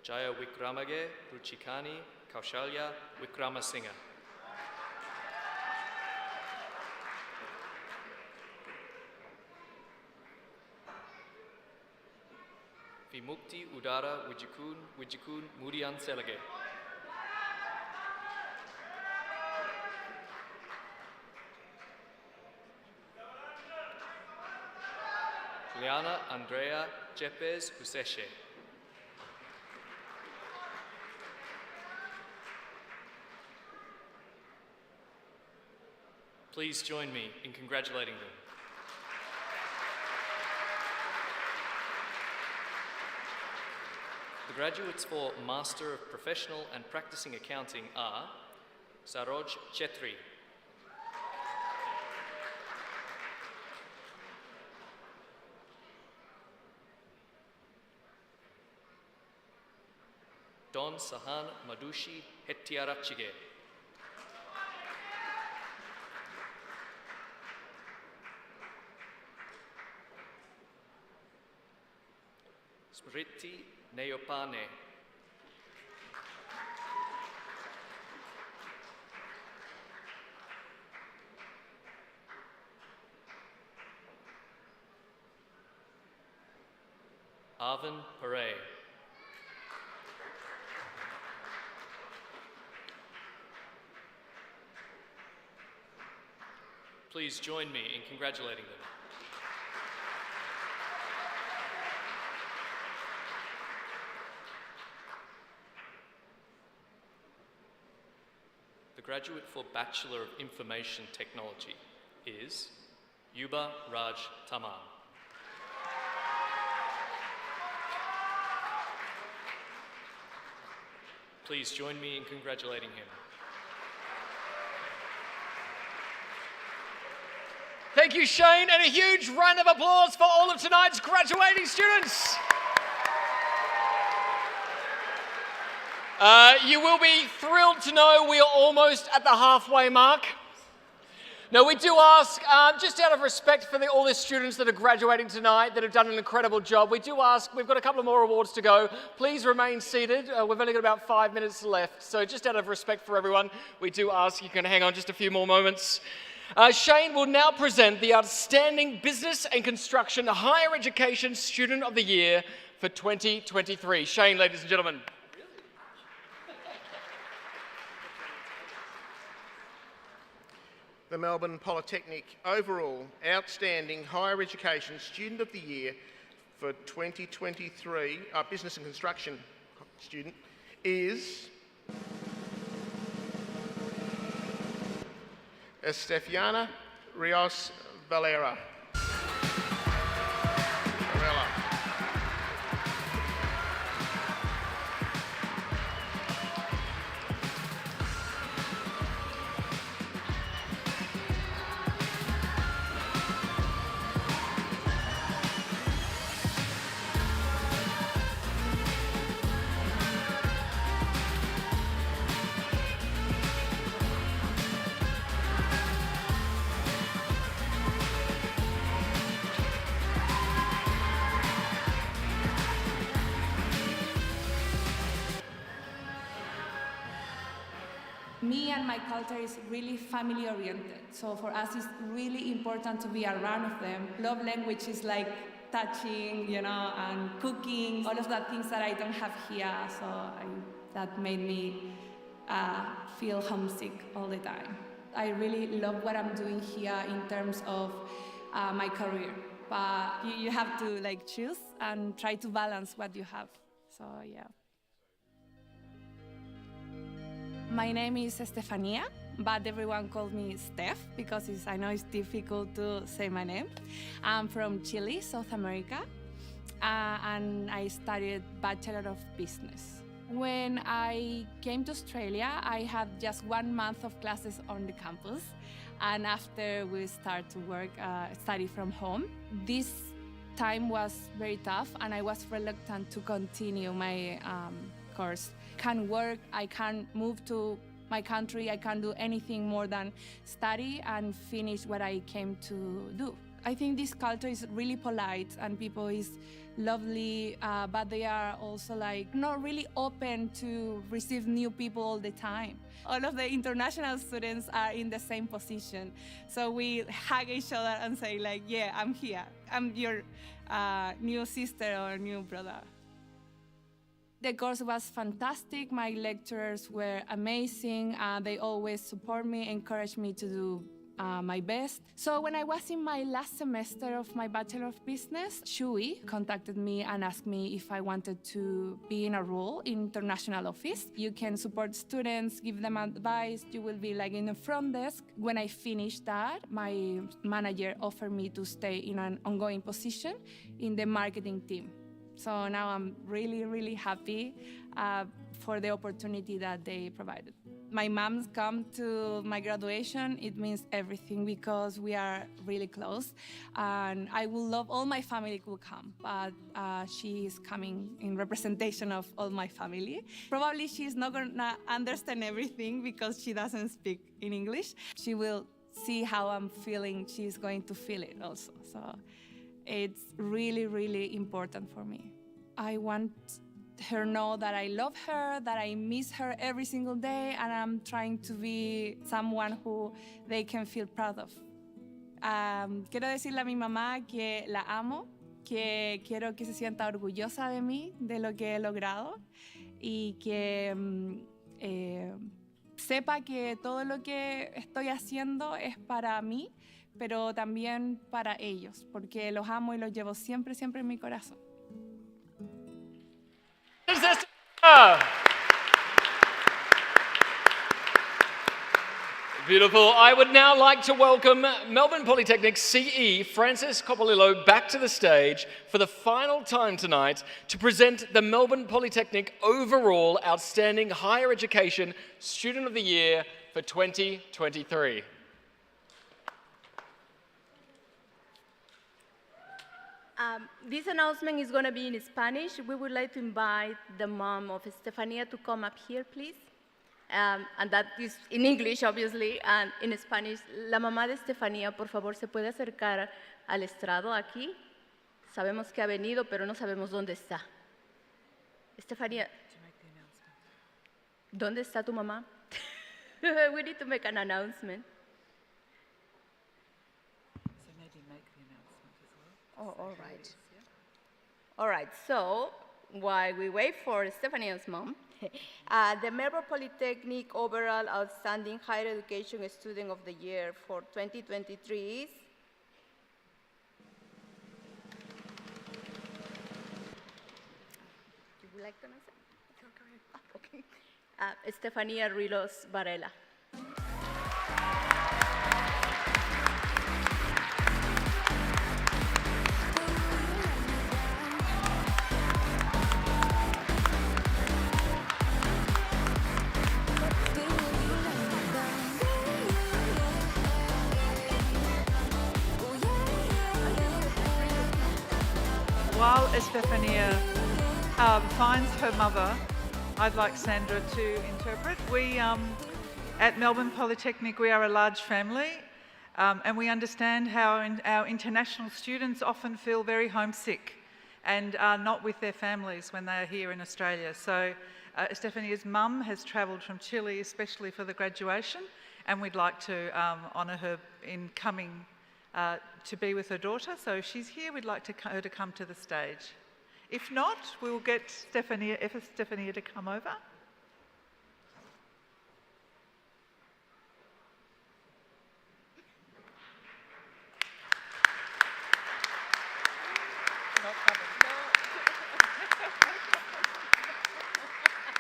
Jaya Wikramage Ruchikani Kaushalya Wikramasinghe. Vimukti Udara Wijikun Murian Selage. Liana Andrea Jepes Useshe. Please join me in congratulating them. The graduates for Master of Professional and Practicing Accounting are Saroj Chetri, Don Sahan Madushi Hettiarachige, Smriti Neopane, Arvin Paray, please join me in congratulating them. The graduate for Bachelor of Information Technology is Yuba Raj Tamam. Please join me in congratulating him. Thank you, Shane, and a huge round of applause for all of tonight's graduating students. You will be thrilled to know we are almost at the halfway mark. Now, we do ask, just out of respect for all the students that are graduating tonight that have done an incredible job, we do ask, we've got a couple of more awards to go. Please remain seated. We've only got about 5 minutes left. So just out of respect for everyone, we do ask you can hang on just a few more moments. Shane will now present the Outstanding Business and Construction Higher Education Student of the Year for 2023. Shane, ladies and gentlemen. the Melbourne Polytechnic overall outstanding higher education student of the year for 2023, business and construction student, is Estefiana Rios Valera. Me and my culture is really family oriented. So for us, it's really important to be around of them. Love language is like touching, and cooking, all of that things that I don't have here. So that made me feel homesick all the time. I really love what I'm doing here in terms of my career. But you have to choose and try to balance what you have. So yeah. My name is Estefania, but everyone calls me Steph because I know it's difficult to say my name. I'm from Chile, South America, and I studied Bachelor of Business. When I came to Australia, I had just 1 month of classes on the campus, and after we start to work, study from home. This time was very tough, and I was reluctant to continue my course. Can't work, I can't move to my country, I can't do anything more than study and finish what I came to do. I think this culture is really polite and people is lovely, but they are also not really open to receive new people all the time. All of the international students are in the same position. So we hug each other and say yeah, I'm here. I'm your new sister or new brother. The course was fantastic. My lecturers were amazing. They always support me, encourage me to do my best. So when I was in my last semester of my Bachelor of Business, Shui contacted me and asked me if I wanted to be in a role in international office. You can support students, give them advice. You will be in the front desk. When I finished that, my manager offered me to stay in an ongoing position in the marketing team. So now I'm really, really happy for the opportunity that they provided. My mom's come to my graduation. It means everything because we are really close. And I would love all my family could come, but she is coming in representation of all my family. Probably she's not gonna understand everything because she doesn't speak in English. She will see how I'm feeling. She's going to feel it also. So it's really, really important for me. I want her to know that I love her, that I miss her every single day, and I'm trying to be someone who they can feel proud of. Quiero decirle a mi mamá que la amo, que quiero que se sienta orgullosa de mí, de lo que he logrado, y que sepa que todo lo que estoy haciendo es para mí, pero también para ellos, porque los amo y los llevo siempre, siempre en mi corazón. Beautiful. I would now like to welcome Melbourne Polytechnic CE Francis Coppolillo back to the stage for the final time tonight to present the Melbourne Polytechnic Overall Outstanding Higher Education Student of the Year for 2023. This announcement is going to be in Spanish. We would like to invite the mom of Estefania to come up here, please. And that is in English, obviously, and in Spanish. La mamá de Estefania, por favor, se puede acercar al estrado aquí. Sabemos que ha venido, pero no sabemos dónde está. Estefania, ¿dónde está tu mamá? We need to make an announcement. So maybe make the announcement as well. Oh, all right. All right, so while we wait for Estefania's mom, The Melbourne Polytechnic Overall Outstanding Higher Education Student of the Year for 2023 is you would like to announce it? Okay. Estefania Rilos Varela. While Estefania finds her mother, I'd like Sandra to interpret. We, at Melbourne Polytechnic, we are a large family, and we understand how our international students often feel very homesick and are not with their families when they are here in Australia. So Estefania's mum has travelled from Chile especially for the graduation, and we'd like to honour her in coming to be with her daughter. So if she's here, we'd like her to come to the stage. If not, we'll get Estefania to come over.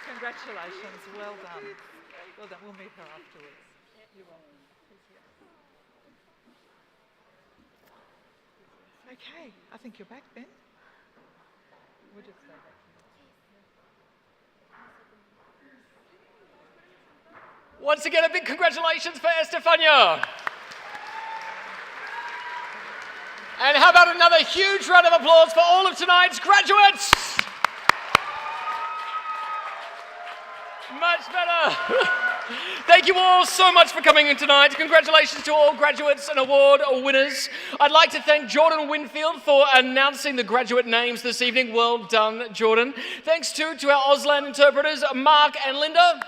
Congratulations, well done. Well done, we'll meet her afterwards. You're welcome. Okay, I think you're back, Ben. We'll just stay back here. Once again, a big congratulations for Estefania. And how about another huge round of applause for all of tonight's graduates? Much better. Thank you all so much for coming in tonight. Congratulations to all graduates and award winners. I'd like to thank Jordan Winfield for announcing the graduate names this evening. Well done, Jordan. Thanks too to our Auslan interpreters, Mark and Linda.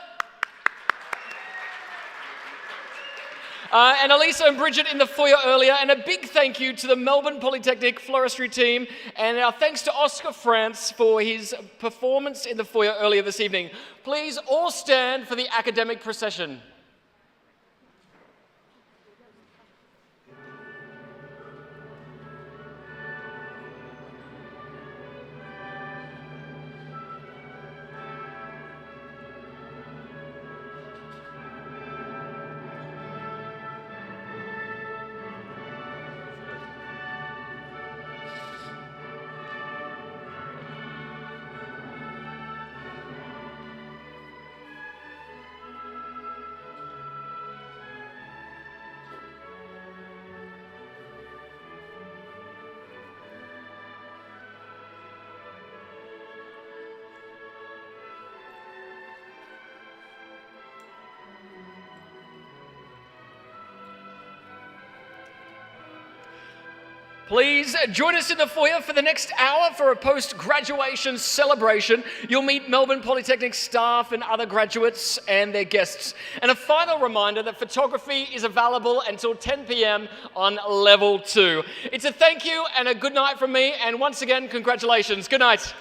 And Elisa and Bridget in the foyer earlier. And a big thank you to the Melbourne Polytechnic Floristry team. And our thanks to Oscar France for his performance in the foyer earlier this evening. Please all stand for the academic procession. Please join us in the foyer for the next hour for a post-graduation celebration. You'll meet Melbourne Polytechnic staff and other graduates and their guests. And a final reminder that photography is available until 10 p.m. on level 2. It's a thank you and a good night from me. And once again, congratulations. Good night.